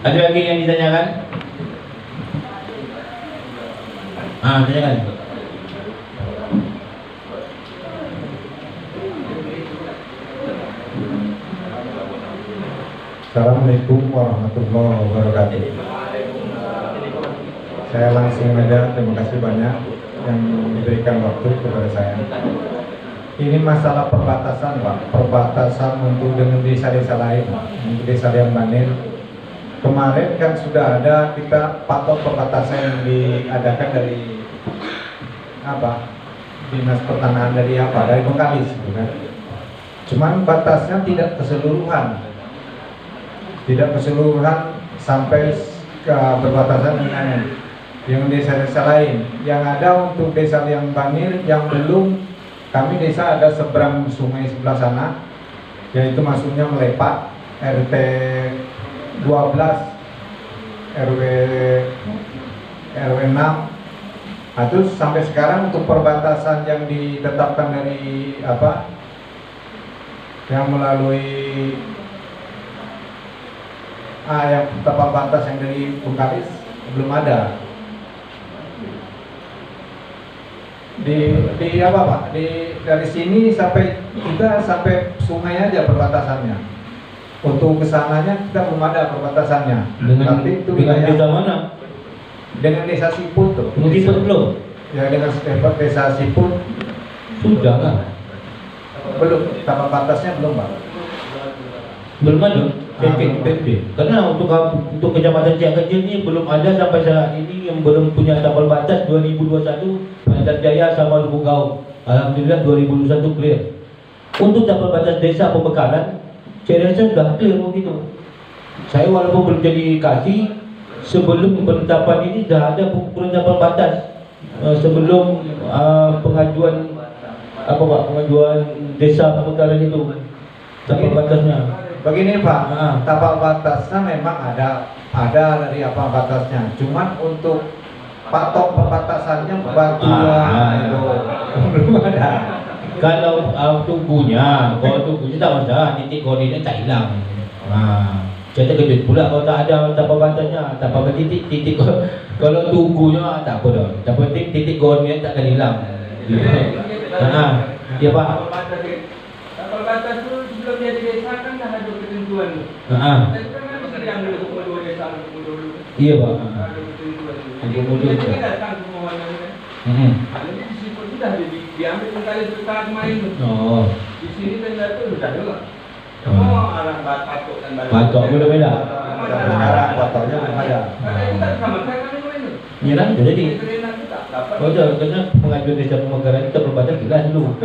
Ada lagi yang ditanyakan? Tanyakan. Assalamualaikum warahmatullahi wabarakatuh. Saya langsung aja terima kasih banyak yang diberikan waktu kepada saya. Ini masalah perbatasan, Pak. Perbatasan untuk dengan desa-desa lain, untuk desa yang Banil. Kemarin kan sudah ada kita patok perbatasan yang diadakan dari Dinas Pertanahan dari Bengkalis, gitu kan. Cuman batasnya tidak keseluruhan. Tidak keseluruhan sampai ke perbatasan dengan yang desa-desa lain. Yang ada untuk desa yang Banir yang belum, kami desa ada seberang sungai sebelah sana, yaitu masuknya Melepak, RT 12, RW 6. Terus sampai sekarang untuk perbatasan yang ditetapkan dari yang melalui yang tepat batas yang dari Bengkalis belum ada. Dari sini sampai sungai aja perbatasannya. Untuk kesananya kita belum ada perbatasannya. Dengan desa mana? Dengan desa Siput tuh. Siput belum? Ya, dengan desa Siput sudah kan? Belum, tapak batasnya belum, Pak. Belum ada. Karena untuk kecamatan Siak Kecil ini belum ada sampai saat ini yang belum punya tapal batas. 2021 Banjar Jaya sama Lubuk Gaul. Alhamdulillah 2021 clear. Untuk tapal batas desa pembekalan, saya rasa sudah clear begitu. Saya walaupun belum jadi kasih, sebelum penetapan ini sudah ada pengukuran tapal batas. Sebelum pengajuan pengajuan desa pembekalan itu tapal batasnya. Begini Pak, tapal batasnya memang ada dari batasnya. Cuman untuk patok perbatasannya batuan itu belum ada. Kalau tubuhnya tak masalah, titik koordinat tak hilang. Saya terkejut pula kalau tak ada tapal batasnya, tak apa titik kalau tubuhnya tak apa dah. Tak penting titik koordinat tak akan hilang. Ya Pak. Tapal batas itu sebelum jadi desa kan dah ada ketentuan. Tapi kan mesti diambil ke desa dulu. Iya Pak. Ada ketentuan. Jadi kita datang ke Muhammad kan. Ini di situ sudah diambil kali pertama kemarin. Oh. Di sini tenda itu sudah juga. malah batok dan Batok boleh beda. Sekarang fotonya belum ada. Kita sama saya kan itu. Iya kan? Jadi Dapat. oh jangan karena pengajuan desa pemekaran kita berbatas jelas dulu.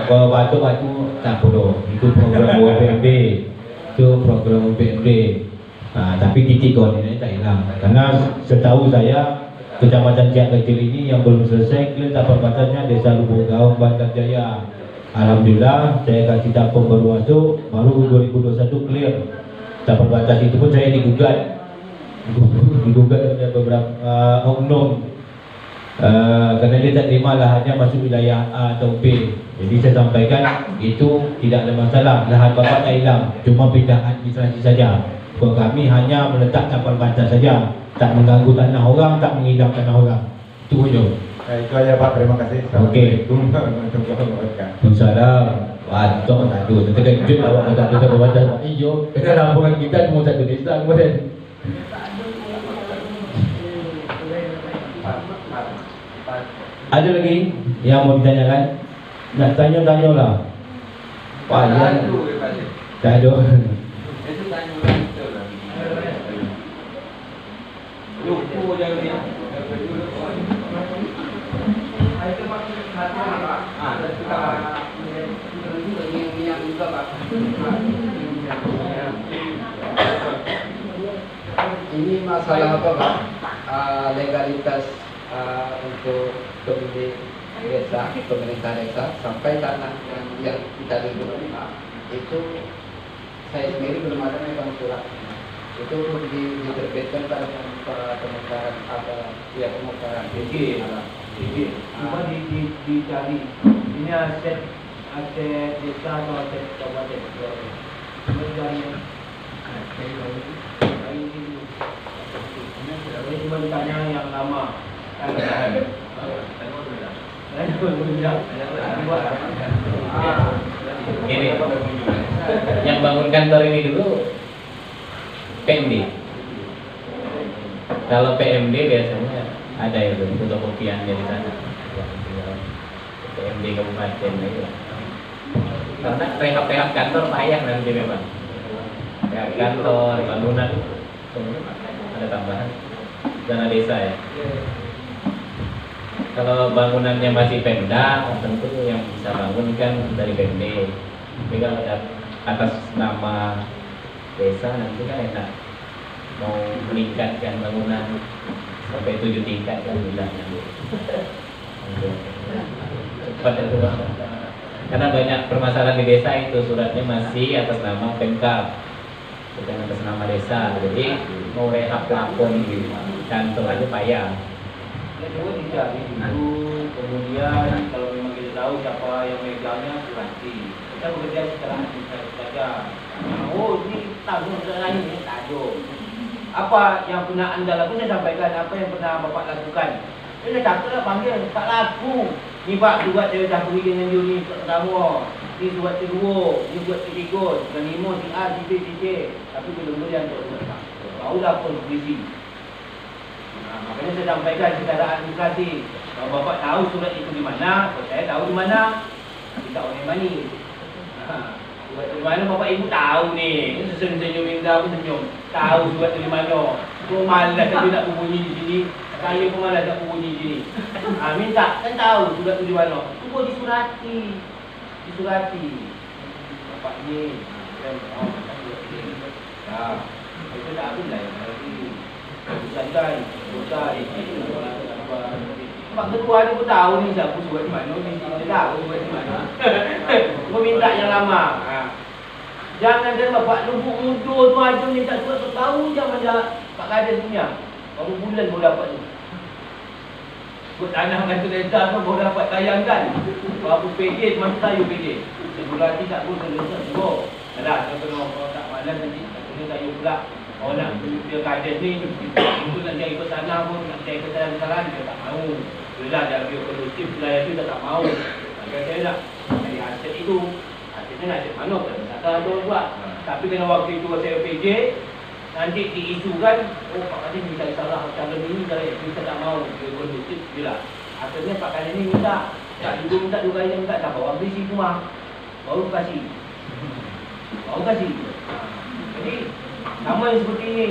Kalau batu tak perlu. Itu program UPMD. Itu program UPMD. Nah, tapi titik koordinatnya tak hilang. Karena setahu saya Kecamatan Siak Kecil ini yang belum selesai clear tapal batasnya Desa Lubuk Gaung, Bantar Jaya. Alhamdulillah saya kasih tapal baru masuk, baru 2021 clear. Tapal batas itu pun saya digugat oleh beberapa oknum karena dia tak terima lahannya masuk wilayah A atau B. Jadi saya sampaikan itu tidak ada masalah, lahan bapak tak hilang, cuma pindah administrasi saja. Kalau kami hanya meletak tapal batas saja, tak mengganggu tanah orang, tak menghidang tanah orang. Itu saja. Itu aja Pak, terima kasih. Okey. Salam. Batok tak ada. Terkejut awak tak ada tapal batas. Iyo, kena laporan kita cuma satu desa kemudian. Ada lagi yang mau ditanyakan? Nak tanya-tanyalah. Payah. Tak ada. Itu tanya betul lah. Lupa jangan dia. Itu maksud hati apa? yang juga Pak. Ini masalah apa Pak? Legalitas untuk pemilik desa, pemerintah desa sampai tanah yang kita lindungi Pak. Itu saya sendiri belum ada memang surat. Itu diterbitkan pada pemekaran apa ya pemekaran Cuma dicari ini aset desa atau aset kabupaten. Ini cuma ditanya yang lama. Ini yang bangun kantor ini dulu PMD. Kalau PMD biasanya ada itu fotokopiannya di sana. PMD kabupaten itu. Karena rehab kantor payah nanti memang. Rehab kantor, bangunan, ada tambahan dana desa ya. Kalau bangunannya masih Pemda, tentu yang bisa bangun kan dari PMD. Tapi kalau ada atas nama desa nanti kan enak. Mau meningkatkan bangunan sampai 7 tingkat kan bilangnya. Cepat itu. Karena banyak permasalahan di desa itu suratnya masih atas nama Pemkab, bukan atas nama desa. Jadi mau rehab plafon di kantor aja payah. Semua dicari dulu, kemudian kalau memang kita tahu siapa yang megangnya berarti kita bekerja secara administratif saja. Oh ini tanggung lain ini tak ada. Apa yang pernah anda lakukan saya sampaikan, apa yang pernah bapak lakukan. Saya cakap lah panggil tak laku. Ni pak buat saya dah beri dengan you ni pertama, ni buat kedua, ni buat ketiga, dan lima si A, si B, si C. Tapi belum boleh untuk buat. Barulah pun polisi. Makanya saya sampaikan secara administrasi. Kalau bapak tahu surat itu di mana, saya tahu di mana. Kita orang mani. Surat di mana bapak ibu tahu ni. Senyum minda pun senyum. Tahu surat di mana. Kau malas saya nak berbunyi di sini. Saya pun malas nak berbunyi di sini. Minta kan tahu surat itu di mana. Cuba disurati. Disurati. Bapak ni. Itu tak habis lah. Bukan, Pak Ketua ni pun tahu ni siapa buat di mana, dia tahu buat di mana. Meminta yang lama. Jangan dia Pak Lubuk Mudo tu aja ni tak suka tahu je macam Pak Kades punya. Baru bulan baru dapat ni. Buat tanah kata desa pun baru dapat tayangkan. Berapa PJ masa tayu PJ. Sebulan ni tak pun selesai semua. Ada kalau tak malas nanti kena tayu pula. Oh nak dia Kades ni, itu nak dia ikut tanah pun, nak dia ikut tanah dia tak mahu. Bila dia ambil produktif, wilayah tu dia tak mahu. Maka saya nak dari aset itu, asetnya nak aset mana kan? Tak tahu ada buat. Tapi kena waktu itu saya PJ, nanti diisukan, oh Pak Kades minta salah cara ini, cara itu kita tak mahu. Dia produktif, bila akhirnya Pak Kades ni minta, Tak dulu minta 2 kali yang minta tak bawa beli si rumah. Baru kasih. Jadi sama yang seperti ini.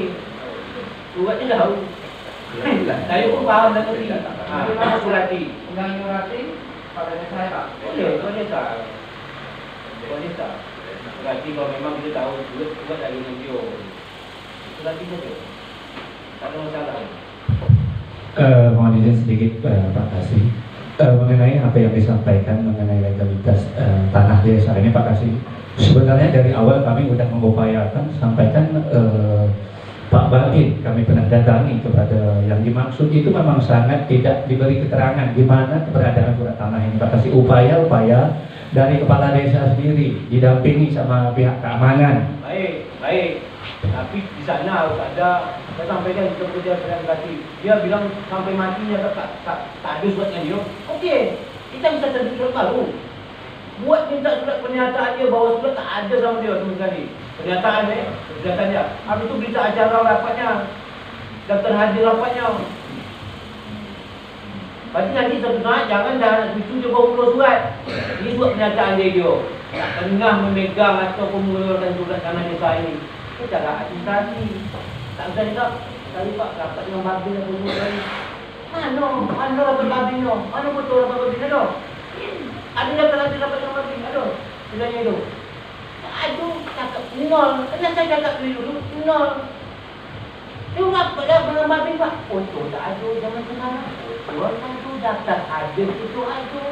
Surat ni tahu. Saya pun faham dan kerti. Mana surati? Undang nyurati pada saya Pak. Boleh tak? Surati kalau memang kita tahu buat dari video. Surati saja. Tak ada masalah. Mohon izin sedikit Pak Kasih mengenai apa yang disampaikan mengenai legalitas tanah desa ini Pak Kasih. Sebenarnya dari awal kami sudah mengupayakan sampaikan Pak Batin, kami pernah datangi kepada yang dimaksud itu memang sangat tidak diberi keterangan di mana keberadaan surat tanah ini Pak Kasih. Upaya-upaya dari kepala desa sendiri didampingi sama pihak keamanan. Baik. Tapi di sana harus ada. Saya sampaikan kita bekerja dengan hati. Dia bilang sampai matinya tak ada suratnya dia. Okey, kita bisa cari surat baru. Buat minta surat pernyataan dia bahawa surat tak ada sama dia sama sekali. Pernyataan dia. Habis itu berita acara rapatnya, daftar hadir rapatnya. Berarti nanti satu saat jangan dah anak cucu dia bawa keluar surat. Ini surat pernyataan dia. Tak tengah memegang ataupun mengeluarkan surat tanah desa ini. Itu cara administrasi. Tak usah cakap. Sekali Pak, rapat dengan babin apa semua sekali. Mana rapat babin tu? Mana betul rapat babin tu? Ada yang kalau dapat dengan babin? Ada? Bilangnya itu. Aduh, cakap nol. Kenapa saya cakap dulu? Nol. Dia rapat dah dengan babin Pak. Foto tak ada zaman sekarang. Foto tu daftar hadir itu ada.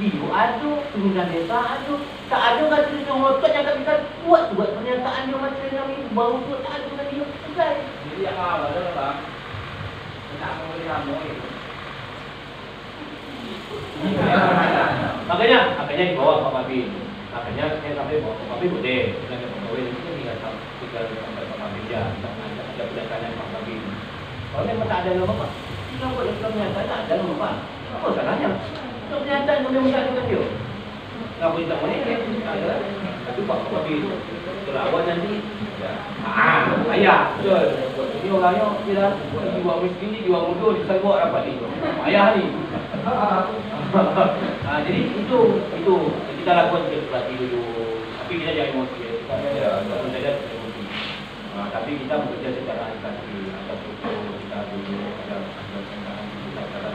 Video ada, turunan desa ada. Tak ada kata dia ngotot cakap kita buat pernyataan dia macam ni baru tu tak ada dengan dia. Selesai. Jadi apa ada bang? Tak mau ramai. Makanya dibawa Pak Babin. Makanya saya sampai bawa Pak Babin boleh. Dengan Pak Babin itu tinggal sampai Pak Babin dia. Tak ada pendatangan Pak Babin. Kalau memang tak ada nama Pak, kita buat yang pernyataan tak ada nama Pak. Apa salahnya? Kalau pernyataan kami minta dengan dia. Kenapa dia tak boleh? Tak ada. Tapi Pak Babin kalau awak nanti ayah, betul. Ini orangnya dia jiwa miskin ni, jiwa muda dia buat rapat ni. Ayah ni. Jadi itu kita lakukan seperti dulu. Tapi kita jangan emosi. Kita menjaga emosi. Tapi kita bekerja secara administrasi atau struktur kita dulu ada kita apa.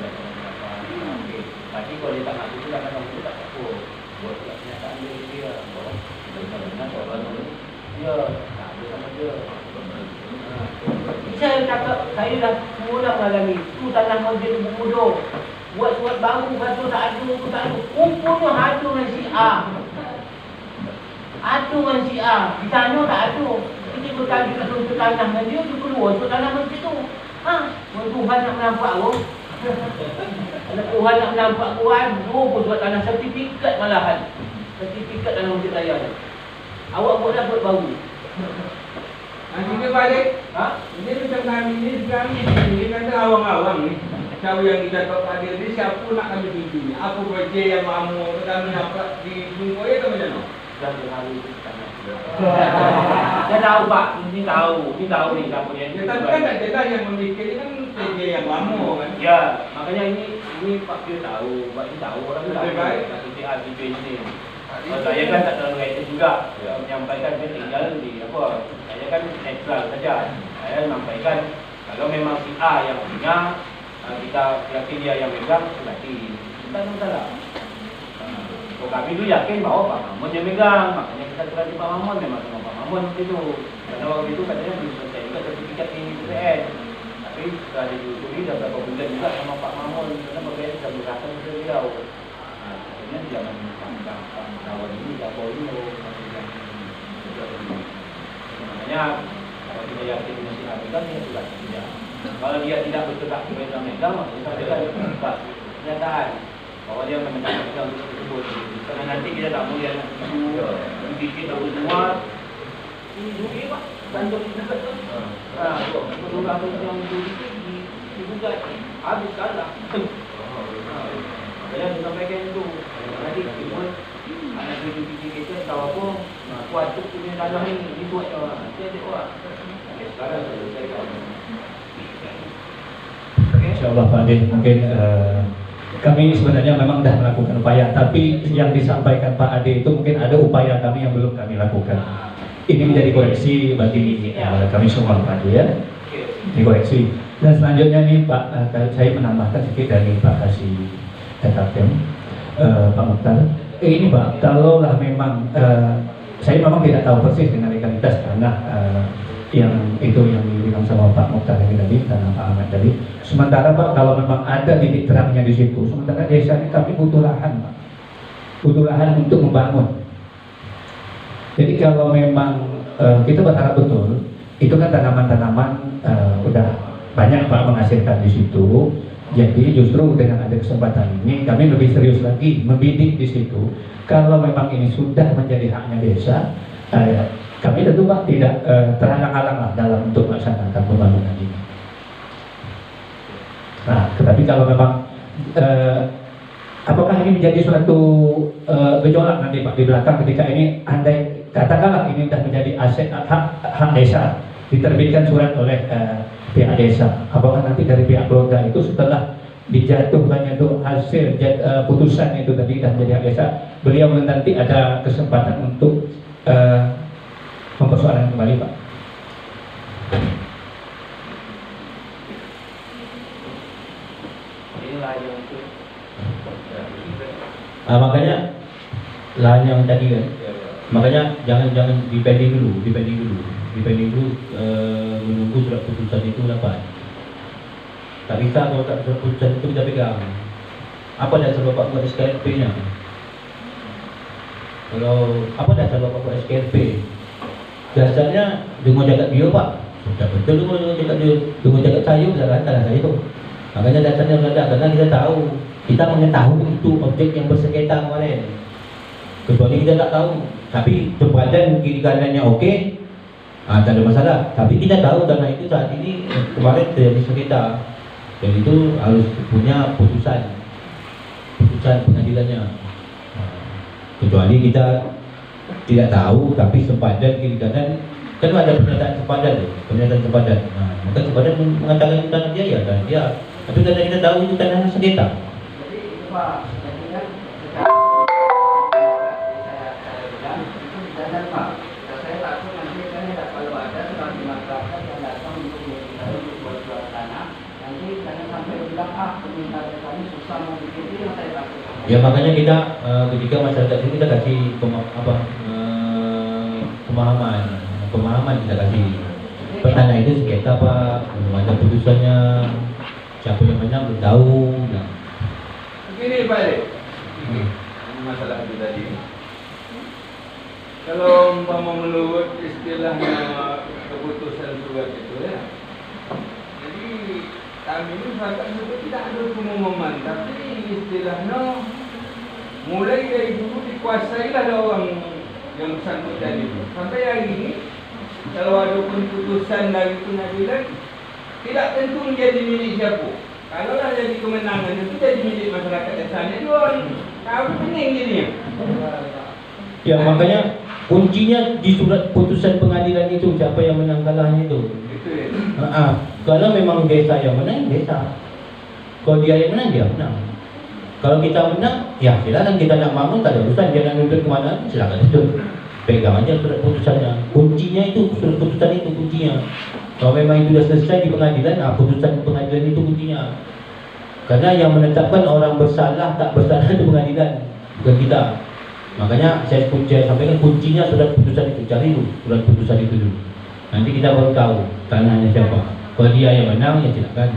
Tapi kalau dia tak nak itu kan kamu tak apa. Buat kenyataan dia bawa benar soalan dia tak ada sama dia. Saya cakap saya dah mula mengalami tu tanah masjid bodoh. Buat surat baru kata tak ada. Rupanya ada dengan si A. Ada dengan si A. Di sana tak ada. Kita berkali nak tuntut tanah dengan dia keluar surat tanah masjid tu. Tuhan nak menampak aku. Tuhan nak menampak Tuhan. Pun surat tanah sertifikat malahan. Sertifikat dalam masjid raya tu. Awak buat dah surat baru. Kita balik. Ini macam kami ini kata awang-awang ni. Tahu yang kita tahu pada ni siapa nak kami tunjuk ni? Apa baca yang mamu kami nampak di Bungkoi atau macam mana? Dan berhari dia tahu Pak, ini tahu ni siapa dia. Tapi kan tak jelas yang memikir ni kan PJ yang mamu kan? Ya, makanya ini Pak dia tahu, Pak dia tahu orang tahu. Tak TTA TJ ni. Saya kan tak terlalu aktif juga menyampaikan dia tinggal di apa. Saya kan netral saja. Saya menyampaikan kalau memang si A yang punya, kita yakin dia yang megang, berarti kita tak salah. So, kami tu yakin bahawa Pak Mamun yang megang, makanya kita serah di Pak Mamun, memang sama Pak Mamun itu. Karena waktu itu katanya belum selesai juga sertifikat ini PPN. Tapi setelah diusuli dah berapa bulan juga sama Pak Mamun, karena PPN sudah berkata ke beliau. Akhirnya jangan kawan ini, tak boleh. Makanya kalau kita yakin mesti megang, dia sudah tidak. Kalau dia tidak bergerak megang, maka kita buat pernyataan bahwa dia memegang untuk tersebut. Karena nanti kita tak boleh anak cucu dikit atau semua. Ini juga Pak, bantu kita tu. Kalau aku yang dikit digugat, habis kalah. Makanya saya sampaikan itu. Nanti kita anak cucu kita tahu apa, kuat tu punya tanah ini dibuat orang. Saya orang. Sekarang saya InsyaAllah Pak Ade, mungkin kami sebenarnya memang sudah melakukan upaya, tapi yang disampaikan Pak Ade itu mungkin ada upaya kami yang belum kami lakukan. Ini menjadi koreksi bagi kami semua Pak Ade ya. Dikoreksi. Dan selanjutnya nih Pak, saya menambahkan sedikit dari Pak Kasih Kapten, Pak Mukhtar. Ini Pak, kalaulah memang saya memang tidak tahu persis dengan legalitas karena yang itu yang dibilang sama Pak Mukhtar tadi karena Pak Ahmad tadi. Sementara Pak, kalau memang ada titik terangnya di situ, sementara desa ini kami butuh lahan Pak, butuh lahan untuk membangun. Jadi kalau memang kita berharap betul, itu kan tanaman-tanaman udah banyak Pak menghasilkan di situ. Jadi justru dengan ada kesempatan ini kami lebih serius lagi membidik di situ. Kalau memang ini sudah menjadi haknya desa, kami tentu Pak tidak terhalang-halang lah dalam untuk melaksanakan pembangunan ini. Nah, tetapi kalau memang apakah ini menjadi suatu gejolak nanti Pak di belakang ketika ini andai katakanlah ini sudah menjadi aset hak desa, diterbitkan surat oleh pihak desa, apakah nanti dari pihak keluarga itu setelah dijatuhkannya itu hasil putusan itu tadi dan menjadi hak desa, beliau nanti ada kesempatan untuk mempersoalkan kembali Pak? Makanya lahan yang tadi kan, makanya jangan dipending dulu menunggu surat putusan itu dapat. Tak bisa kalau tak surat putusan itu kita pegang. Apa dasar Bapak buat SKLP-nya? Kalau apa dasar Bapak buat SKLP? Dasarnya dengan jagat bio Pak. Sudah betul dengan jagat sayur sudah katalah saya itu. Makanya dasarnya sudah ada karena kita mengetahui itu objek yang bersengketa kemarin. Kecuali kita tak tahu, tapi sempadan kiri kanannya oke, tak ada masalah. Tapi kita tahu tanah itu saat ini kemarin terjadi sengketa, dan itu harus punya putusan pengadilannya. Kecuali kita tidak tahu, tapi sempadan kiri kanan kan ada pernyataan sempadan. Maka sempadan mengatakan itu tanah dia ya tanah dia. Tapi karena kita tahu itu tanah sengketa. Jadi itu Pak, sebenarnya dan Pak, saya takut nanti kan kalau ada sebagai masyarakat yang datang untuk jual tanah, nanti jangan sampai bilang peminta kami susah mau bikin ini yang saya takut. Ya makanya kita ketika masyarakat ini kita kasih pemahaman kita kasih. Tanah itu sengketa Pak, belum ada putusannya, siapa yang menang belum tahu. Begini Pak Ade, masalah itu tadi. Kalau umpama menurut istilahnya keputusan surat itu ya, jadi kami ini masyarakat itu tidak ada pengumuman, tapi istilahnya mulai dari dulu dikuasailah oleh orang yang bersangkutan itu. Sampai hari ini, kalau ada keputusan dari pengadilan, tidak tentu menjadi milik siapa. Kalau dah jadi kemenangan itu jadi milik masyarakat desanya itu orang tahu pening jadinya. Ya makanya kuncinya di surat putusan pengadilan itu siapa yang menang kalahnya itu. Itu ya. Kalau memang desa yang menang, desa. Kalau dia yang menang, dia menang. Kalau kita menang, ya silakan kita nak bangun, tak ada urusan. Dia nak nuntut kemana, silakan itu. Pegang aja surat putusannya. Kuncinya itu surat putusan itu kuncinya. Kalau memang itu sudah selesai di pengadilan, putusan pengadilan itu kuncinya. Karena yang menetapkan orang bersalah tak bersalah itu pengadilan, bukan kita. Makanya saya sampaikan kuncinya surat putusan itu, cari dulu surat putusan itu dulu. Nanti kita baru tahu tanahnya siapa. Kalau dia yang menang, ya silakan.